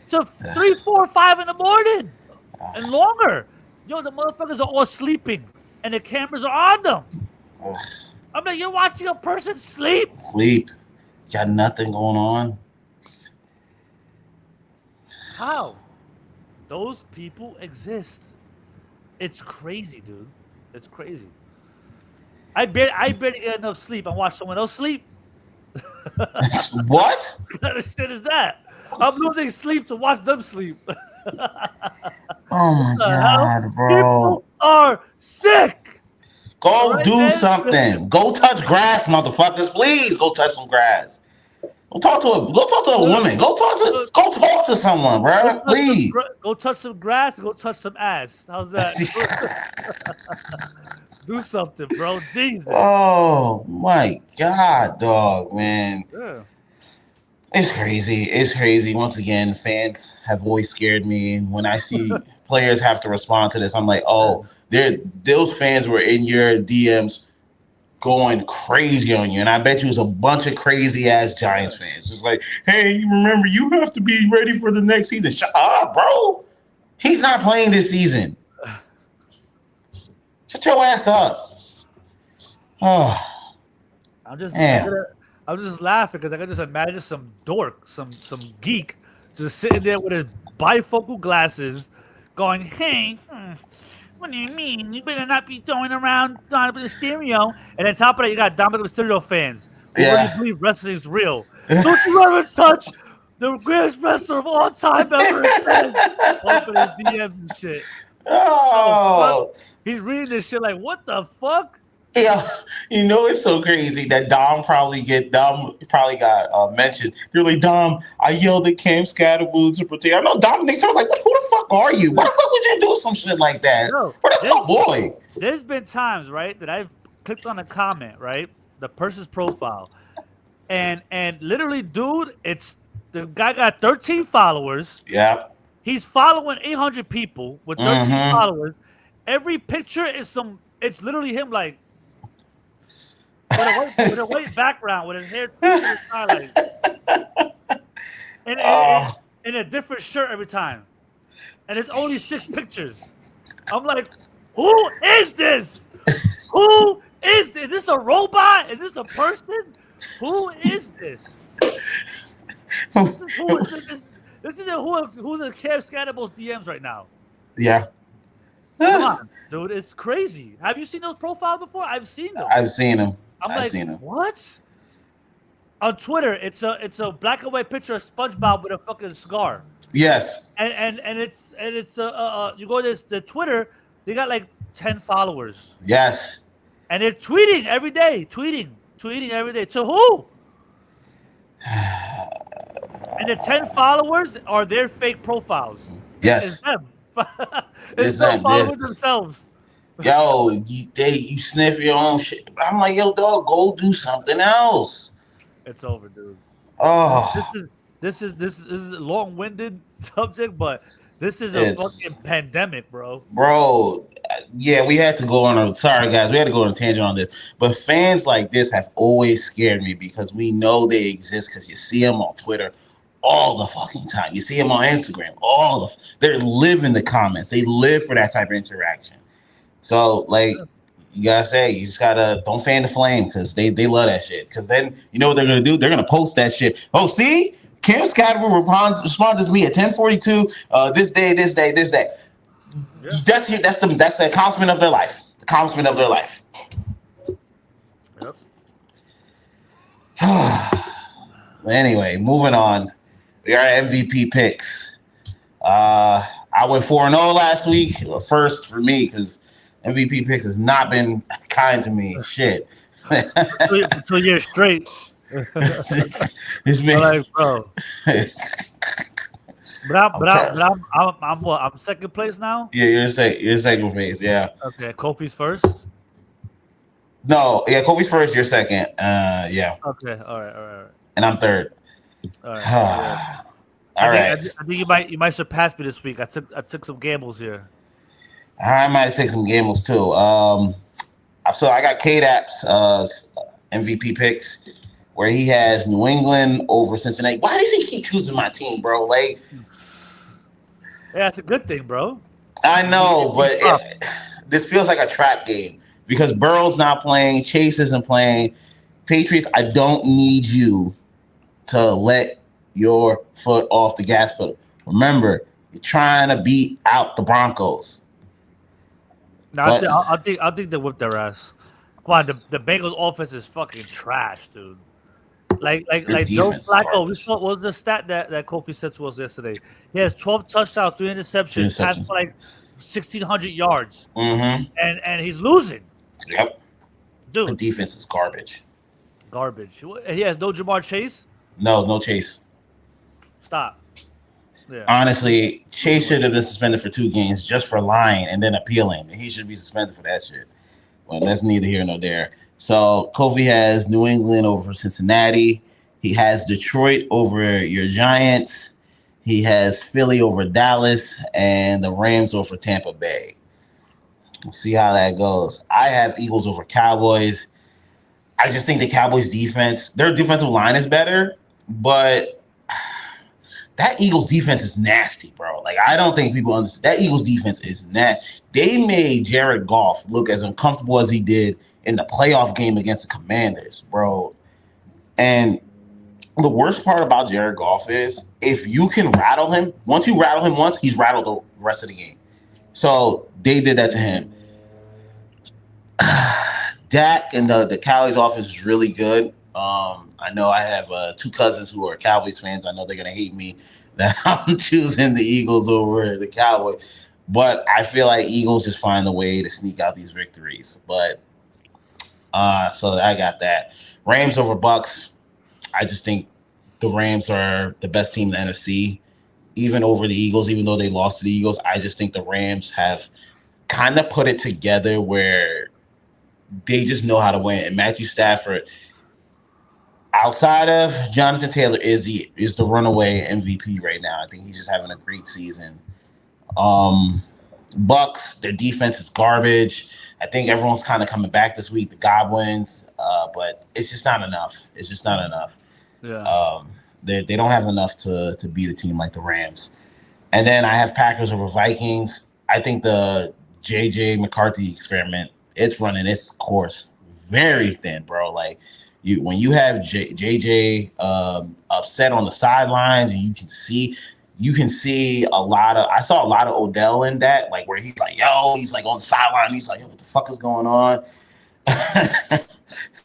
to 3, 4, 5 in the morning and longer. Yo, the motherfuckers are all sleeping and the cameras are on them. Ugh. I'm like, you're watching a person sleep? Sleep. Got nothing going on. How? Those people exist. It's crazy, dude. It's crazy. I barely get enough sleep. I watch someone else sleep. What? What kind of shit is that? I'm losing sleep to watch them sleep. Oh my The hell? god, bro. People are sick. Go Right, do man? something. Go touch grass, motherfuckers. Please go touch some grass. Go talk to a woman. Go talk to someone, bro. Please. Go touch some grass. Go touch some ass. How's that? Do something, bro. Jesus. Oh my god, dog, man. Yeah. It's crazy. It's crazy. Once again, fans have always scared me. When I see players have to respond to this, I'm like, oh, those fans were in your DMs going crazy on you. And I bet you was a bunch of crazy ass Giants fans. Just like, hey, you remember you have to be ready for the next season. Shut up, bro. He's not playing this season. Shut your ass up. Oh, I'm just damn. I'm just laughing because I can just imagine some dork, some geek, just sitting there with his bifocal glasses, going, "Hey, what do you mean? You better not be throwing around Donovan Mysterio." And on top of that, you got Donovan Mysterio fans who Yeah. really believe wrestling's real. Don't you ever touch the greatest wrestler of all time ever again? Open his DMs and shit. Oh. He's reading this shit like, what the fuck? Yeah, you know it's so crazy that Dom probably got mentioned. They're like, Dom, I yelled at Cam Skattebo to protect. I know Dominic was like, who the fuck are you? Why the fuck would you do some shit like that? No, Bro, that's my boy. There's been times, right, that I've clicked on a comment, right, the person's profile, and literally, dude, it's the guy got 13 followers. Yeah. He's following 800 people with 13 followers. Every picture is it's literally him like with a white background with his hair twisted and highlighted. And in a different shirt every time. And it's only 6 pictures. I'm like, who is this? Who is this? Is this a robot? Is this a person? Who is this? This is who's in Kerr Skattebo's DMs right now. Yeah. Come on, dude, it's crazy. Have you seen those profiles before? I've seen them. I've seen him. I've seen them. What? On Twitter, it's a black and white picture of SpongeBob with a fucking scar. Yes. And it's you go to the Twitter, they got like 10 followers. Yes. And they're tweeting every day, tweeting every day. To who? And the 10 followers are their fake profiles. Yes. It's them. It's them them. following themselves. Yo, you sniff your own shit. I'm like, yo, dog, go do something else. It's over, dude. Oh. This is a long-winded subject, but this is a fucking pandemic, bro. Bro, yeah, we had to go on sorry guys, we had to go on a tangent on this. But fans like this have always scared me because we know they exist because you see them on Twitter all the fucking time. You see them on Instagram, they live in the comments. They live for that type of interaction. So, like, you just gotta don't fan the flame because they love that shit. Because then you know what they're gonna do? They're gonna post that shit. Oh, see, Cam Skattebo responded to me at 10:42. This day. Yeah. That's the accomplishment of their life. The accomplishment of their life. Yep. Anyway, moving on. We are at MVP picks. I went 4-0 last week. First for me because MVP picks has not been kind to me. Shit. 2 years straight. It's been like, bro. I'm second place now. Yeah, you're second place. Yeah. Okay, Kofi's first. No, yeah, Kofi's first. You're second. Yeah. Okay. All right. And I'm third. All right. All right. I think you might surpass me this week. I took some gambles here. I might have taken some gambles too. So I got K-Dap's MVP picks where he has New England over Cincinnati. Why does he keep choosing my team, bro? Like, Yeah, it's a good thing, bro. I know, but Up. this feels like a trap game because Burrow's not playing, Chase isn't playing. Patriots, I don't need you to let your foot off the gas pedal. Remember, you're trying to beat out the Broncos. No, But I think they whipped their ass. Come on, the Bengals offense is fucking trash, dude. their Joe defense is Flacco. garbage. What was the stat that Kofi said to us yesterday? He has 12 touchdowns, 3 interceptions, passed for like 1,600 yards, Mm-hmm. and he's losing. Yep. The Dude, defense is garbage. garbage. He has no Jamar Chase. No Chase. Stop. Yeah. Honestly, Chase should have been suspended for 2 games just for lying and then appealing. He should be suspended for that shit. Well, that's neither here nor there. So Kofi has New England over Cincinnati. He has Detroit over your Giants. He has Philly over Dallas and the Rams over Tampa Bay. We'll see how that goes. I have Eagles over Cowboys. I just think the Cowboys defense, their defensive line is better, but that Eagles defense is nasty, bro. Like, I don't think people understand. That Eagles defense is nasty. They made Jared Goff look as uncomfortable as he did in the playoff game against the Commanders, bro. And the worst part about Jared Goff is if you can rattle him, once you rattle him once, he's rattled the rest of the game. So they did that to him. Dak and the Cowboys offense is really good. I know I have 2 cousins who are Cowboys fans. I know they're going to hate me that I'm choosing the Eagles over the Cowboys. But I feel like Eagles just find a way to sneak out these victories. But so I got that. Rams over Bucks. I just think the Rams are the best team in the NFC, even over the Eagles, even though they lost to the Eagles. I just think the Rams have kind of put it together where they just know how to win. And Matthew Stafford, outside of Jonathan Taylor, is the runaway MVP right now. I think he's just having a great season. Bucks, their defense is garbage. I think everyone's kind of coming back this week, the Goblins, but it's just not enough. It's just not enough. Yeah. They don't have enough to beat a team like the Rams. And then I have Packers over Vikings. I think the J.J. McCarthy experiment, it's running its course very thin, bro. Like, when you have JJ upset on the sidelines, and you can see a lot of. I saw a lot of Odell in that, like where he's like, he's like on the sideline, he's like, yo, what the fuck is going on?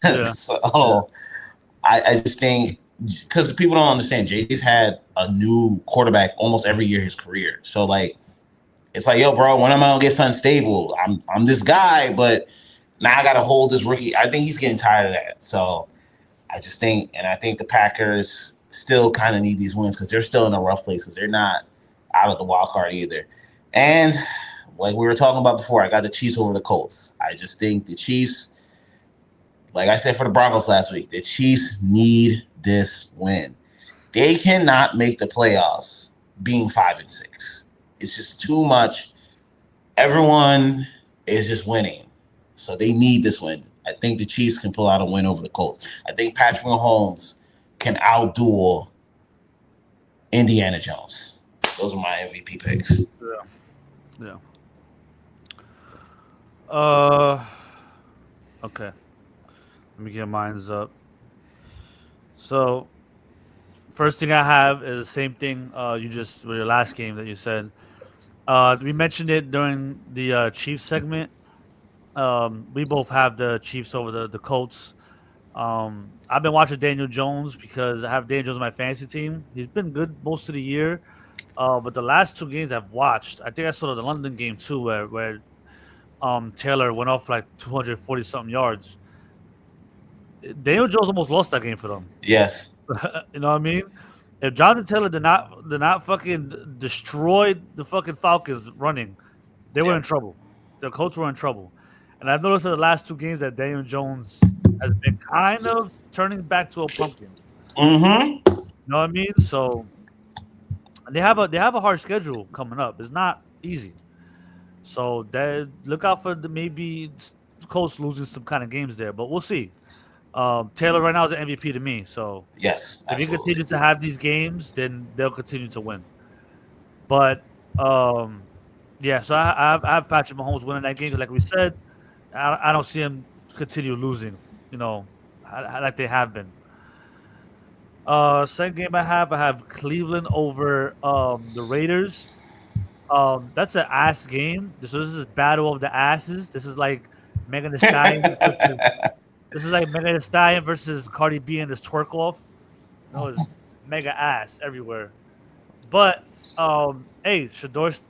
Yeah. So I just think because people don't understand, JJ's had a new quarterback almost every year his career. So like, it's like, yo, bro, when am I gonna get something stable? I'm this guy, but now I got to hold this rookie. I think he's getting tired of that. So I think the Packers still kind of need these wins because they're still in a rough place because they're not out of the wild card either. And like we were talking about before, I got the Chiefs over the Colts. I just think the Chiefs, like I said for the Broncos last week, the Chiefs need this win. They cannot make the playoffs being 5-6. It's just too much. Everyone is just winning. So they need this win. I think the Chiefs can pull out a win over the Colts. I think Patrick Mahomes can outduel Indiana Jones. Those are my MVP picks. Yeah. Okay. Let me get mine's up. So, first thing I have is the same thing you just with your last game that you said. We mentioned it during the Chiefs segment. We both have the Chiefs over the Colts. I've been watching Daniel Jones because I have Daniel Jones on my fantasy team. He's been good most of the year. But the last 2 games I've watched, I think I saw the London game too, where Taylor went off like 240 something yards. Daniel Jones almost lost that game for them. Yes. You know what I mean? If Jonathan Taylor did not fucking destroy the fucking Falcons running, they were in trouble. The Colts were in trouble. And I've noticed in the last 2 games that Daniel Jones has been kind of turning back to a pumpkin. Mm-hmm. You know what I mean? So they have a hard schedule coming up. It's not easy. So that look out for the maybe Colts losing some kind of games there, but we'll see. Taylor right now is an MVP to me, so Yes, if he absolutely. continues to have these games, then they'll continue to win. But yeah, so I have Patrick Mahomes winning that game. 'Cause like we said, I don't see him continue losing. You know, like they have been. Second game I have Cleveland over the Raiders. That's an ass game. This is battle of the asses. This is like Megan Thee Stallion versus this is like Megan Thee Stallion versus Cardi B and this twerk off. No, it's mega ass everywhere. But hey, Shador's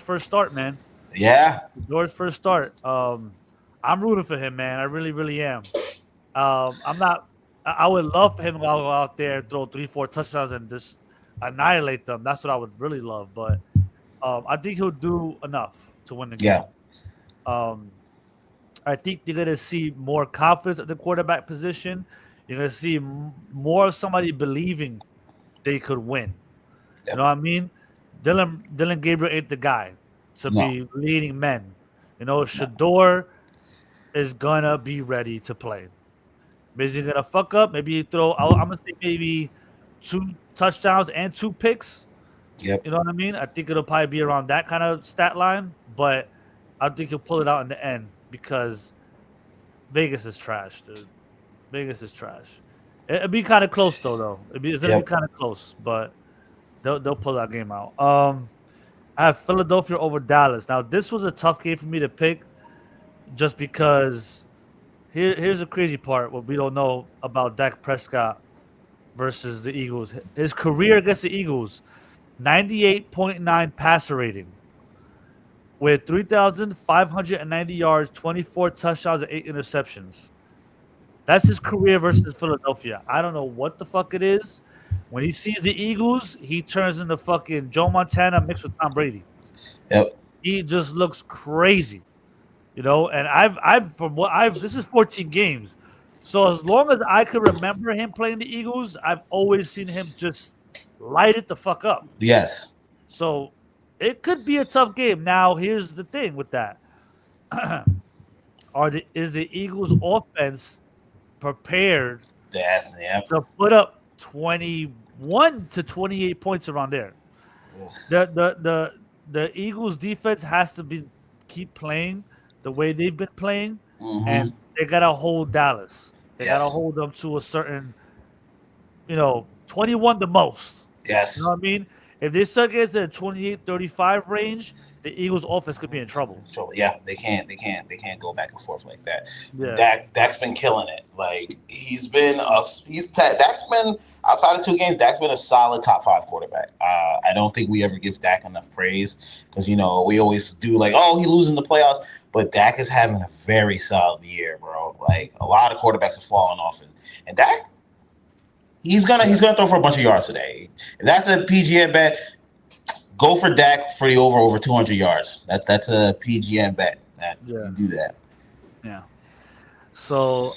first start, man. Yeah, Shador's first start. I'm rooting for him, man. I really, really am. I'm not. I would love for him to go out there and throw 3, 4 touchdowns and just annihilate them. That's what I would really love. But I think he'll do enough to win the yeah, game. Um, I think you're gonna see more confidence at the quarterback position. You're gonna see more of somebody believing they could win. You yep. know what I mean? Dylan Gabriel ain't the guy to No, be leading men. You know, no. Shador is gonna be ready to play. Maybe he's gonna fuck up. Maybe he throw. I'm gonna say maybe 2 touchdowns and 2 picks. Yep. You know what I mean? I think it'll probably be around that kind of stat line, but I think he'll pull it out in the end because Vegas is trash, dude. Vegas is trash. It'd be kind of close though. It's gonna be Yep. kind of close, but they'll pull that game out. I have Philadelphia over Dallas. Now this was a tough game for me to pick, just because here's the crazy part. What we don't know about Dak Prescott versus the Eagles. His career against the Eagles, 98.9 passer rating with 3,590 yards, 24 touchdowns, and 8 interceptions. That's his career versus Philadelphia. I don't know what the fuck it is. When he sees the Eagles, he turns into fucking Joe Montana mixed with Tom Brady. Yep. He just looks crazy, you know. And this is 14 games, so as long as I can remember him playing the Eagles, I've always seen him just light it the fuck up. Yes. So it could be a tough game. Now, here's the thing with that: is the Eagles' offense prepared That's yep. to put up 21 to 28 points around there? The Eagles defense has to keep playing the way they've been playing, Mm-hmm. and they gotta hold Dallas. They gotta Yes. hold them to a certain, 21 the most. You Yes. know what I mean? If they start getting to the 28-35 range, the Eagles offense could be in trouble. So yeah, they can't go back and forth like that. Yeah. Dak's been killing it. Like Dak's been outside of 2 games. Dak's been a solid top 5 quarterback. I don't think we ever give Dak enough praise because we always do like, oh, he losing the playoffs, but Dak is having a very solid year, bro. Like a lot of quarterbacks are falling off, and Dak. He's gonna throw for a bunch of yards today. If that's a PGN bet, go for Dak for the over 200 yards. That's a PGN bet. Yeah. You do that. Yeah. So,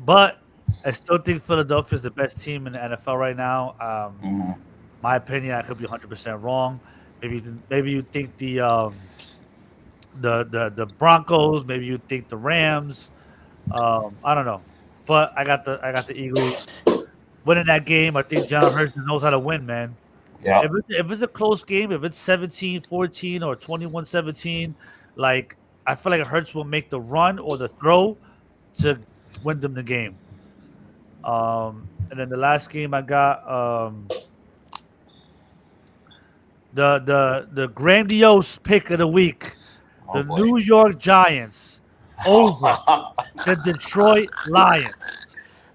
but I still think Philadelphia is the best team in the NFL right now. Mhm. My opinion, I could be 100% wrong. Maybe you think the Broncos. Maybe you think the Rams. I don't know, but I got the Eagles winning that game. I think John Hurts knows how to win, man. Yeah. If it's a close game, if it's 17-14 or 21-17, like I feel like Hurts will make the run or the throw to win them the game. And then the last game I got the grandiose pick of the week, Oh, the boy. New York Giants over the Detroit Lions.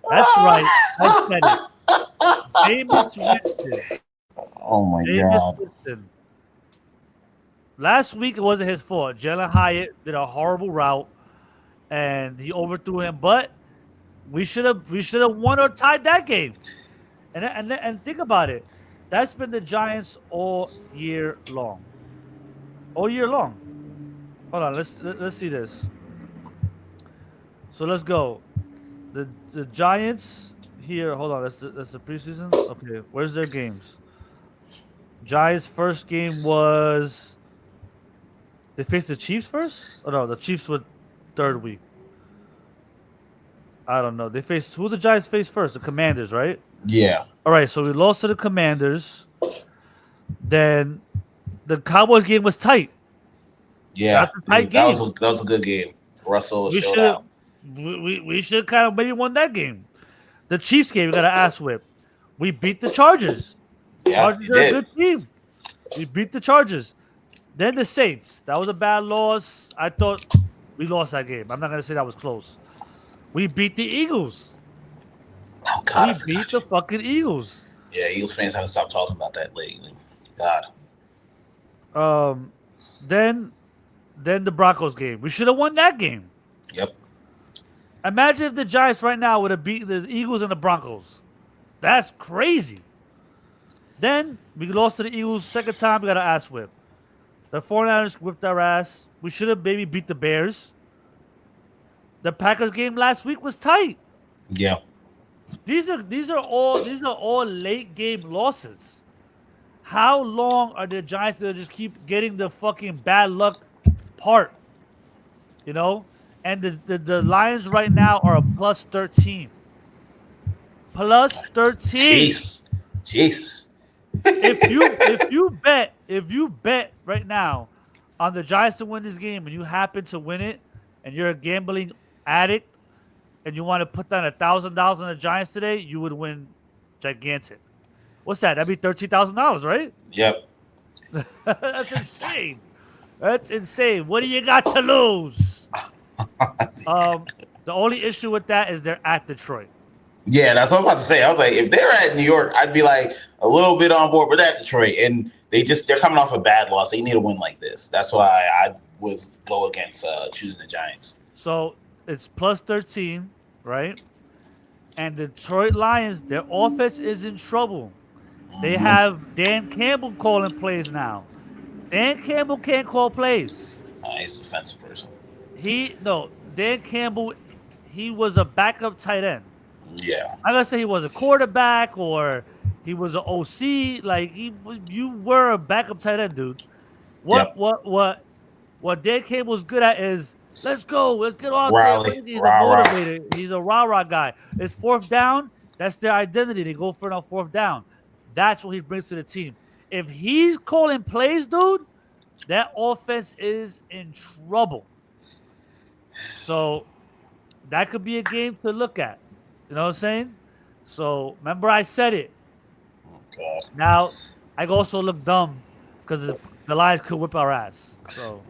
That's right. I said it. Jameis Winston. Oh my Jameis God. Winston. Last week it wasn't his fault. Jalen Hyatt did a horrible route and he overthrew him. But we should have won or tied that game. And think about it. That's been the Giants all year long. All year long. Hold on. Let's see this. So let's go. The Giants here. Hold on. That's the preseason. Okay. Where's their games? Giants' first game was They faced the Chiefs first? Oh no, the Chiefs were third week. I don't know. They faced who the Giants faced first? The Commanders, right? Yeah. All right, so we lost to the Commanders. Then the Cowboys game was tight. Yeah. That's a tight That game. was a good game. Russell We showed should out. we should kind of maybe won that game. The Chiefs game, we got an ass whip. We beat the Chargers. Yeah, Chargers you are a did. good team. We beat the Chargers. Then the Saints. That was a bad loss. I thought we lost that game. I'm not gonna say that was close. We beat the Eagles. Oh God, I We forgot beat you. the fucking Eagles. Yeah, Eagles fans haven't stopped talking about that lately. God. Then the Broncos game. We should have won that game. Yep. Imagine if the Giants right now would have beaten the Eagles and the Broncos. That's crazy. Then we lost to the Eagles second time. We got an ass whip. The 49ers whipped our ass. We should have maybe beat the Bears. The Packers game last week was tight. Yeah. These are all late game losses. How long are the Giants gonna just keep getting the fucking bad luck part? You know? And the Lions right now are a plus 13. Plus 13. Jesus. If you bet right now on the Giants to win this game and you happen to win it and you're a gambling addict and you want to put down $1,000 on the Giants today, you would win gigantic. What's that? That'd be $13,000, right? Yep. That's insane. That's insane. What do you got to lose? The only issue with that is they're at Detroit. Yeah, that's what I'm about to say. I was like, if they're at New York, I'd be like a little bit on board, but they're at Detroit, and they're coming off a bad loss. They need a win like this. That's why I would go against choosing the Giants. So it's plus 13, right? And the Detroit Lions, their offense is in trouble. They have Dan Campbell calling plays now. Dan Campbell can't call plays. He's an offensive person. Dan Campbell, he was a backup tight end. Yeah. I'm gonna say he was a quarterback or he was an OC. Like you were a backup tight end, dude. What Dan Campbell's good at is let's go, let's get on there. He's a motivator. He's a rah-rah guy. It's fourth down. That's their identity. They go for it on fourth down. That's what he brings to the team. If he's calling plays, dude, that offense is in trouble. So that could be a game to look at. You know what I'm saying? So remember I said it. Oh, God. Now I also look dumb because the Lions could whip our ass. So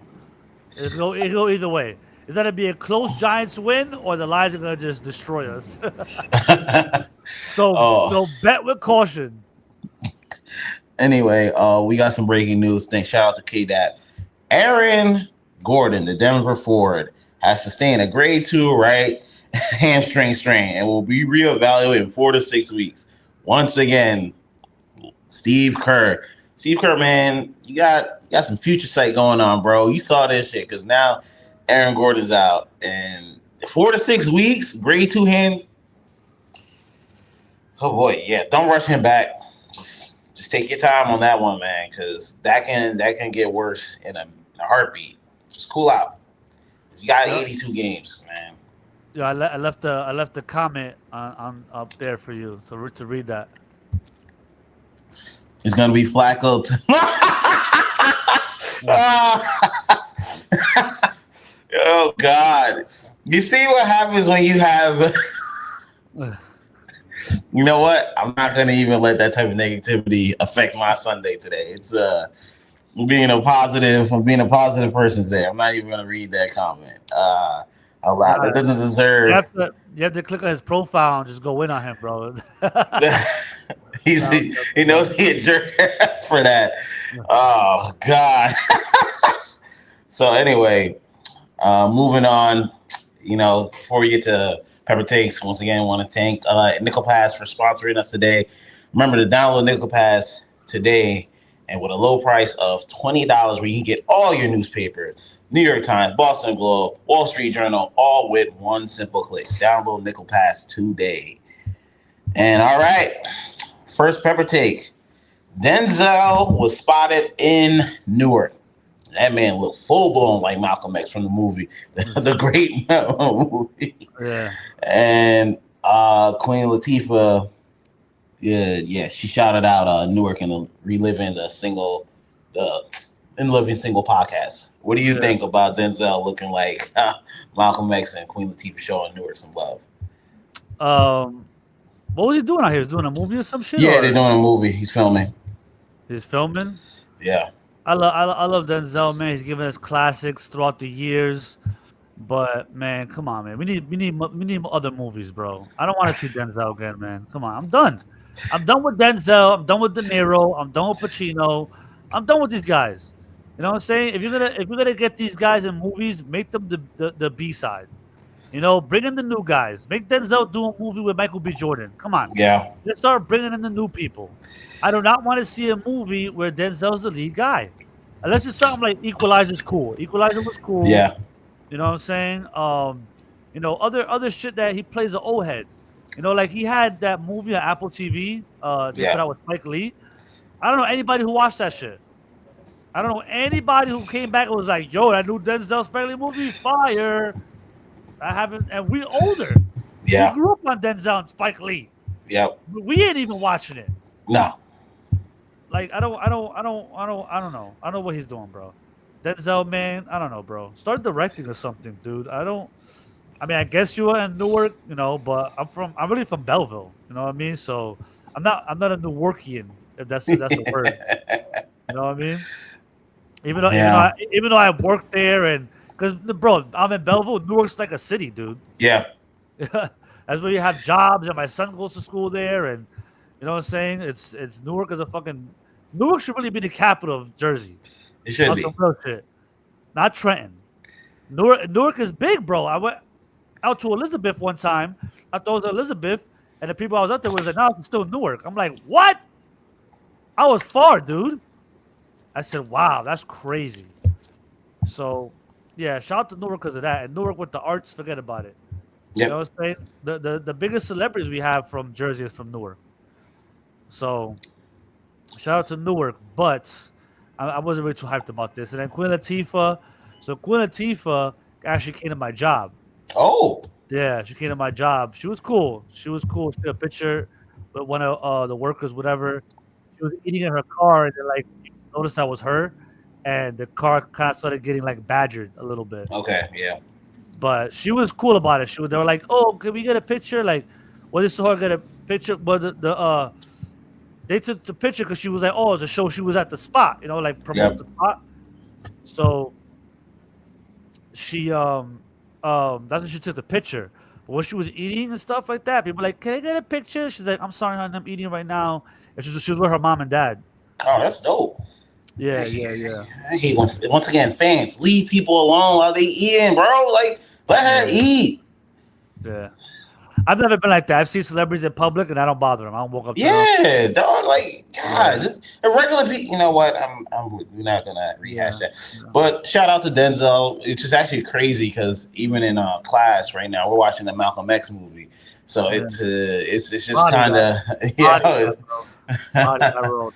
it'll go either way. Is that to be a close Giants win or the Lions are gonna just destroy us? So bet with caution. Anyway, we got some breaking news. Thanks. Shout out to K-Dap. Aaron Gordon, the Denver forward, has sustained a grade 2 right hamstring strain and will be reevaluated in 4 to 6 weeks. Once again, Steve Kerr. Steve Kerr, man, you got some future sight going on, bro. You saw this shit because now Aaron Gordon's out. And 4 to 6 weeks, grade 2 hand. Oh, boy, yeah. Don't rush him back. Just take your time on that one, man, because that can get worse in a heartbeat. Just cool out. You got 82 games, man. Yeah, I left the comment on up there for you to read that. It's gonna be Flacco. Oh God! You see what happens when you have. You know what? I'm not gonna even let that type of negativity affect my Sunday today. It's I'm being a positive person today. I'm not even gonna read that comment. That doesn't deserve. You have to click on his profile and just go in on him, bro. He knows he a jerk for that. Oh God. So anyway, moving on. Before we get to Pepper Takes, once again, I want to thank Nickel Pass for sponsoring us today. Remember to download Nickel Pass today, and with a low price of $20, where you can get all your newspapers. New York Times, Boston Globe, Wall Street Journal, all with one simple click. Download Nickel Pass today. And all right, first Pepper Take. Denzel was spotted in Newark. That man looked full blown like Malcolm X from the movie, the great movie. Yeah. And Queen Latifah, yeah, she shouted out Newark in the reliving the living single podcast. What do you think about Denzel looking like Malcolm X and Queen Latifah showing Newark some love? What was he doing out here? He was doing a movie or some shit? Yeah, they're doing a movie. He's filming. He's filming? Yeah. I love Denzel, man. He's given us classics throughout the years. But man, come on, man. We need other movies, bro. I don't want to see Denzel again, man. Come on, I'm done. I'm done with Denzel. I'm done with De Niro. I'm done with Pacino. I'm done with these guys. You know what I'm saying? If you're gonna get these guys in movies, make them the B side. You know, bring in the new guys. Make Denzel do a movie with Michael B. Jordan. Come on. Yeah. Let's start bringing in the new people. I do not want to see a movie where Denzel's the lead guy. Unless it's something like Equalizer's cool. Equalizer was cool. Yeah. You know what I'm saying? You know, other shit that he plays an old head. You know, like he had that movie on Apple TV. They put out with Spike Lee. I don't know anybody who watched that shit. I don't know anybody who came back and was like, "Yo, that new Denzel Spike Lee movie, fire." I haven't, and we older. Yeah. We grew up on Denzel and Spike Lee. Yep. We ain't even watching it. No. Like I don't know. I don't know what he's doing, bro. Denzel, man, I don't know, bro. Start directing or something, dude. I mean, I guess you are in Newark, you know, but I'm really from Belleville, you know what I mean? So I'm not a Newarkian, if that's a word. You know what I mean? Even though I worked there, and because bro, I'm in Belleville. Newark's like a city, dude. Yeah. That's where you have jobs, and my son goes to school there, and you know what I'm saying? It's Newark is a fucking Newark should really be the capital of Jersey. It should be. Some real shit. Not Trenton. Newark is big, bro. I went out to Elizabeth one time. I thought it was Elizabeth, and the people I was out there was like, "No, it's still Newark." I'm like, "What?" I was far, dude. I said, "Wow, that's crazy." So, yeah, shout out to Newark because of that. And Newark with the arts, forget about it. Yep. You know what I'm saying? The biggest celebrities we have from Jersey is from Newark. So, shout out to Newark, but I wasn't really too hyped about this. And then Queen Latifah. So Queen Latifah actually came to my job. Oh. Yeah, she came to my job. She was cool. She took a picture with one of the workers, whatever. She was eating in her car, and then like noticed that was her, and the car kind of started getting like badgered a little bit. Okay. Yeah. But she was cool about it. They were like, "Oh, can we get a picture?" Like, well, they saw her get a picture, but they took the picture because she was like, "Oh, to show she was at the spot," you know, like promote the spot. So she that's when she took the picture. But when she was eating and stuff like that, people were like, "Can I get a picture?" She's like, "I'm sorry, honey, I'm eating right now." And she was with her mom and dad. Oh, that's dope. Yeah. I hate once again, fans leave people alone while they eating, bro. Like, let her eat. Yeah. I've never been like that. I've seen celebrities in public and I don't bother them. I don't walk up to them. Yeah, dog. Like, God, a regular people. You know what? We're not gonna rehash that. Yeah. But shout out to Denzel. It's just actually crazy because even in class right now, we're watching the Malcolm X movie. So it's just kind of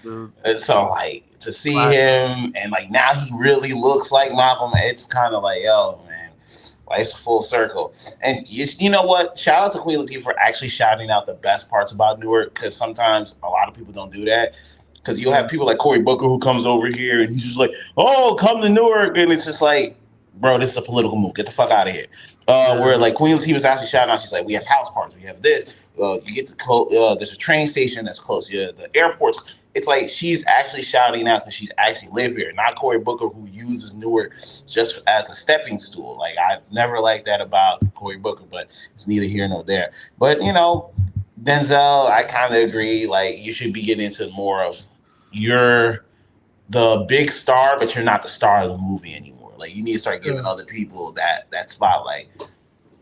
dude. So like to see him and like now he really looks like Malcolm. It's kind of like, yo, man. Life's a full circle. And you know what? Shout out to Queen Latifah for actually shouting out the best parts about Newark, because sometimes a lot of people don't do that. Because you'll have people like Cory Booker who comes over here and he's just like, "Oh, come to Newark." And it's just like, bro, this is a political move. Get the fuck out of here. Where like Queen Latifah's actually shouting out. She's like, "We have house parties. We have this. You get to there's a train station that's close. Yeah, the airport's." It's like she's actually shouting out because she's actually live here, not Cory Booker, who uses Newark just as a stepping stool. Like, I've never liked that about Cory Booker, but it's neither here nor there. But, you know, Denzel, I kind of agree. Like, you should be getting into more of you're the big star, but you're not the star of the movie anymore. Like, you need to start giving other people that spotlight.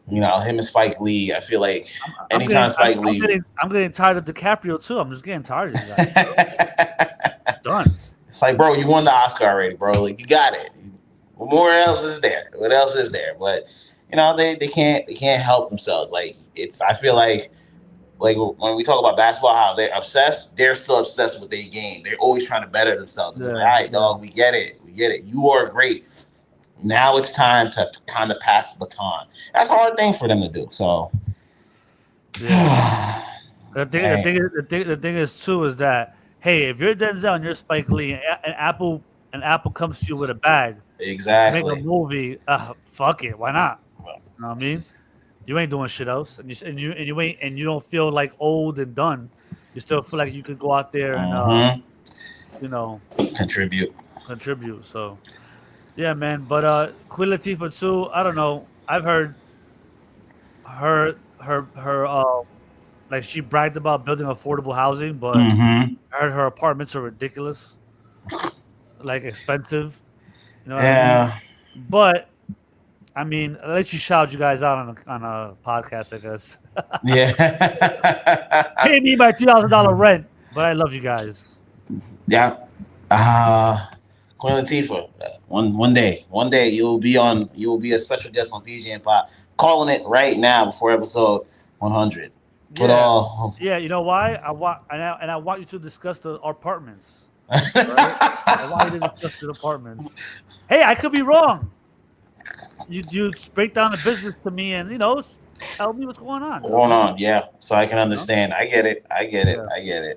You know, him and Spike Lee, I feel like anytime Spike Lee... I'm getting tired of DiCaprio, too. I'm just getting tired of these guys. Done. It's like, bro, you won the Oscar already, bro. Like, you got it. What more else is there? What else is there? But, you know, they can't help themselves. Like, I feel like like when we talk about basketball, how they're obsessed, they're still obsessed with their game. They're always trying to better themselves. It's like, all right, dog, we get it. You are great. Now it's time to kind of pass the baton. That's a hard thing for them to do. So, yeah. The thing is too is that hey, if you're Denzel and you're Spike Lee and Apple comes to you with a bag, exactly, make a movie, fuck it, why not? You know what I mean? You ain't doing shit else, and you don't feel like old and done. You still feel like you could go out there and contribute. So, yeah, man. But Queen Latifah too. I don't know. I've heard her like she bragged about building affordable housing, but I heard her apartments are ridiculous, like expensive. You know what I mean? But I mean, at least she shouted you guys out on a podcast, I guess. Yeah. Pay me my $2,000 rent, but I love you guys. Yeah. Queen Latifah. One day you'll be a special guest on PGN Pod. Calling it right now before episode 100. Yeah, you know why? I want you to discuss the apartments. Right? I want you to discuss the apartments. Hey, I could be wrong. You break down the business to me and tell me what's going on. Yeah, so I can understand. I get it. Yeah.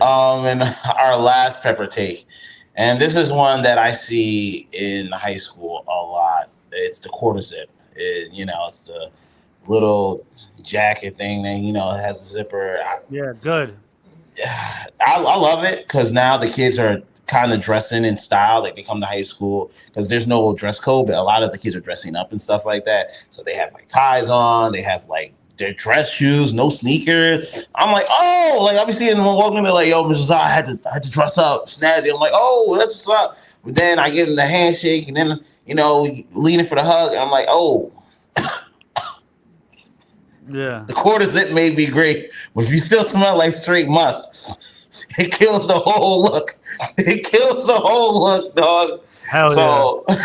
And our last pepper take, and this is one that I see in high school a lot. It's the quarter zip. It's the little jacket thing that it has a zipper. Yeah, good. I love it because now the kids are kind of dressing in style, like they come to high school because there's no dress code, but a lot of the kids are dressing up and stuff like that. So they have like ties on, they have like their dress shoes, no sneakers. I'm like, oh, like I'll be seeing them walking, they're like, yo, Mrs. I had to dress up snazzy. I'm like, oh, that's what's up. But then I give them the handshake and then we leaning for the hug, and I'm like, oh. Yeah. The quarter zip may be great, but if you still smell like straight must, it kills the whole look. It kills the whole look, dog. Hell yeah.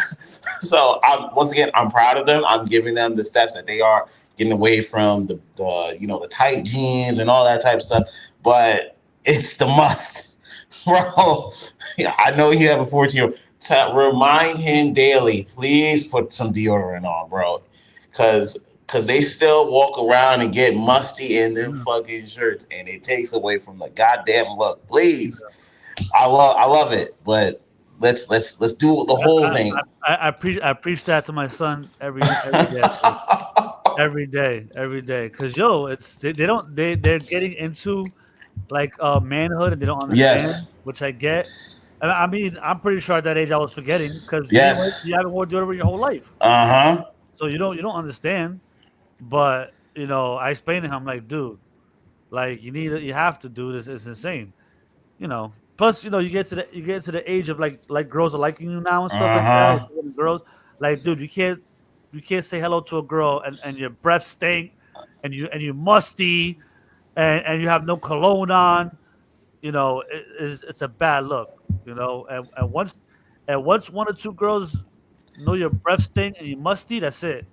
So I'm proud of them. I'm giving them the steps that they are getting away from the tight jeans and all that type of stuff. But it's the must, bro. I know you have a 14-year-old. To remind him daily, please put some deodorant on, bro, because they still walk around and get musty in them fucking shirts, and it takes away from the goddamn look. Please. I love it, but let's do the whole thing. I preach that to my son every day, every day. Because they're getting into like manhood and they don't understand, which I get. And I mean, I'm pretty sure at that age I was forgetting because you haven't worn deodorant your whole life. So you don't understand. But I explained to him, I'm like, dude, like you have to do this. It's insane. Plus, you get to the age of like girls are liking you now and stuff like that. Girls, like, dude, you can't say hello to a girl and your breath stink and you musty and you have no cologne on. It's a bad look. And once one or two girls know your breath stink and you musty, that's it.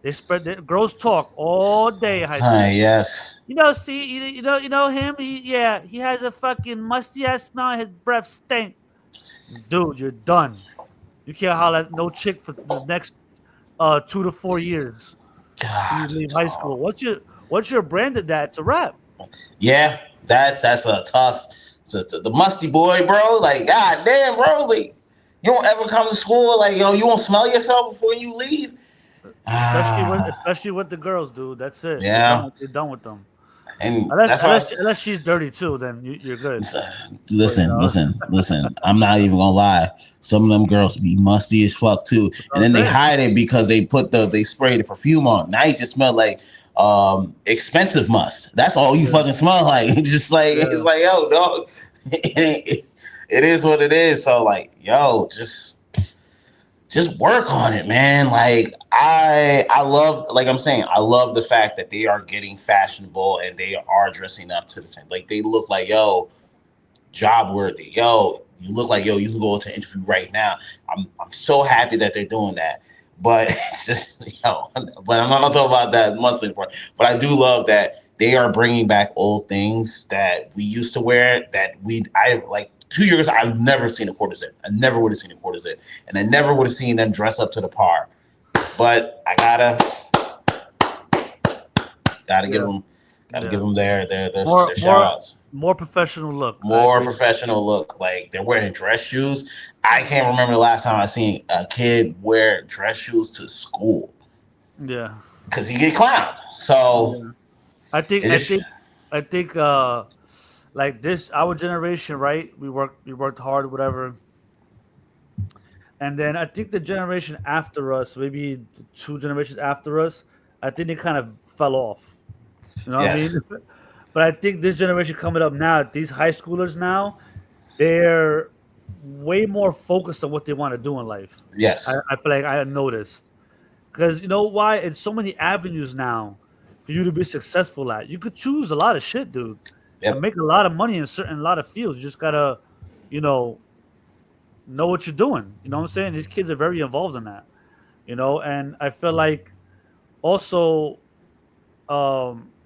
They spread girls talk all day. Yes. See, you know him. He has a fucking musty ass smell. His breath stink. Dude, you're done. You can't holler at no chick for the next 2 to 4 years. God, you leave high school. Once you're branded that, it's a wrap. Yeah, that's a tough. So the musty boy, bro. Like, god damn, bro. Like, you don't ever come to school. Like, yo, you won't smell yourself before you leave. Especially with the girls, dude. That's it. Yeah, you're done with them. And unless she's dirty too, then you're good. Listen. I'm not even gonna lie. Some of them girls be musty as fuck too, and then they hide it because they spray the perfume on. Now you just smell like expensive must. That's all you fucking smell like. Just like it's like, yo, dog. It is what it is. So like, yo, just work on it, man. Like I love, like I'm saying, I love the fact that they are getting fashionable and they are dressing up to the thing. Like they look like, yo, job worthy. Yo, you look like, yo, you can go to an interview right now. I'm so happy that they're doing that. But it's just, but I'm not talking about that mustard part. But I do love that they are bringing back old things that we used to wear. I like 2 years. I've never seen a quarter zip. I never would have seen a quarter zip, and I never would have seen them dress up to the par. But I gotta give them. Give them their shout outs. More professional look. More professional look. Like they're wearing dress shoes. I can't remember the last time I seen a kid wear dress shoes to school. Yeah. Because he get clowned. So yeah. I think like this our generation, right? We worked hard, whatever. And then I think the generation after us, maybe 2 generations after us, I think they kind of fell off. You know what I mean? But I think this generation coming up now, these high schoolers now, they're way more focused on what they want to do in life. Yes. I feel like I noticed. Because you know why? It's so many avenues now for you to be successful at. You could choose a lot of shit, dude. Yep. And make a lot of money in a lot of fields. You just gotta, know what you're doing. You know what I'm saying? These kids are very involved in that. And I feel like also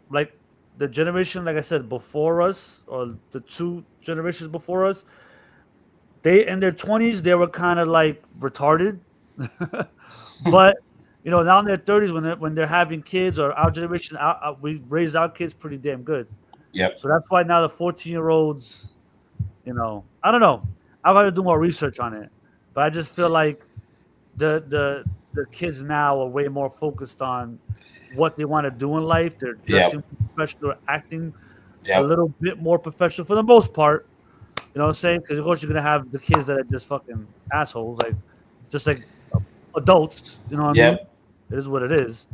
like the generation, like I said, before us, or the 2 generations before us, they in their 20s, they were kind of like retarded. But now in their 30s, when they're having kids, or our generation, we raised our kids pretty damn good. Yep. So that's why now the 14-year-olds, I don't know. I've got to do more research on it, but I just feel like the kids now are way more focused on what they want to do in life. They're dressing professional, acting a little bit more professional for the most part. You know what I'm saying? Because of course you're gonna have the kids that are just fucking assholes, just like adults. You know what I mean? It is what it is.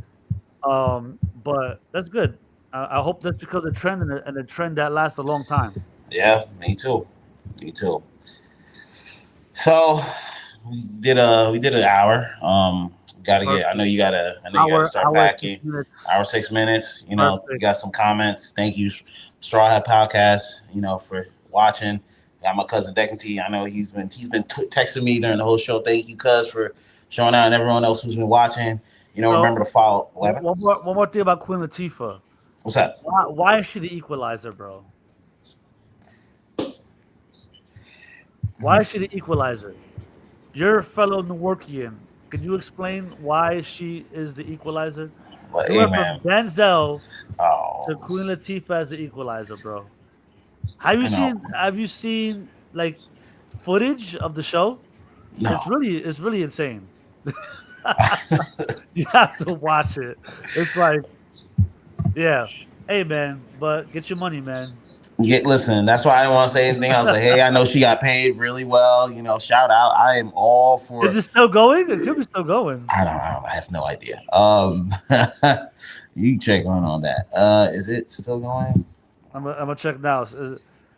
But that's good. I hope that's because of the trend and the trend that lasts a long time. Yeah, me too. So we did an hour. I know you gotta start packing. Hour 6 minutes. You got some comments. Thank you, Straw Hat Podcast. For watching. Got my cousin Declan. I know he's been texting me during the whole show. Thank you, cuz, for showing out, and everyone else who's been watching. Remember to follow. One more thing about Queen Latifah. What's that? Why is she the equalizer, bro? Why is she the equalizer? You're a fellow Newarkian. Can you explain why she is the equalizer? Well, you went from Denzel to Oh. Queen Latifah as the equalizer, bro. Have you seen like footage of the show? No. It's really insane. You have to watch it. It's like, yeah. Hey man, but get your money, man. Listen, that's why I didn't want to say anything. I was like, hey, I know she got paid really well. Shout out. I am all for. Is it still going? It could be still going. I don't know. I have no idea. You check on that. Is it still going? I'm gonna check now.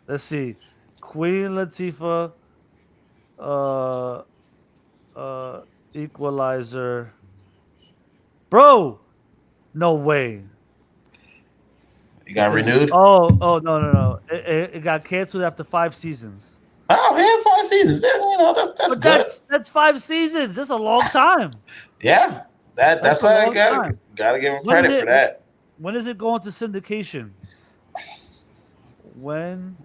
Let's see. Queen Latifah, equalizer. Bro, no way. It got renewed? Oh, no. It got canceled after 5 seasons. Oh, man, 5 seasons. That's good. That's 5 seasons. That's a long time. Yeah. That's why I gotta give him credit for that. When is it going to syndication? When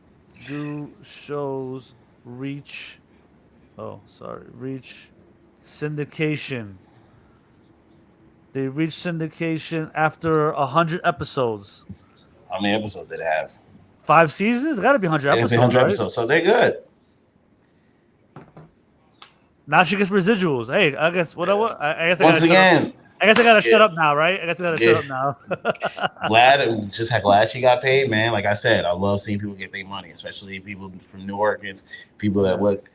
do shows reach syndication? They reach syndication after 100 episodes. How many episodes did it have? 5 seasons? It got to be 100 episodes. 100 right? episodes, so they're good. Now she gets residuals. Hey, I guess whatever. I guess Once again. I guess I gotta shut up now, right? I guess I gotta shut up now. glad she got paid, man. Like I said, I love seeing people get their money, especially people from Newark and people that look.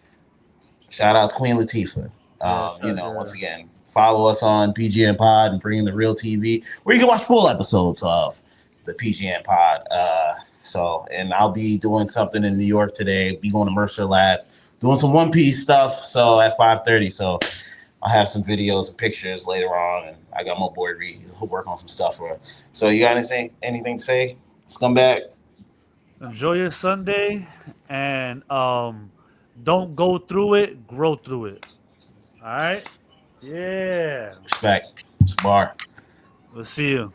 Shout out to Queen Latifah. Once again, follow us on PGN Pod and Bringing the Real TV, where you can watch full episodes of the PGN Pod. And I'll be doing something in New York today. Be going to Mercer Labs, doing some One Piece stuff. So at 5:30. So I'll have some videos and pictures later on, and I got my boy Reed. He'll work on some stuff for us. So you got anything to say, scumbag? Enjoy your Sunday, and don't go through it. Grow through it. All right. Yeah. Respect. It's a bar. We'll see you.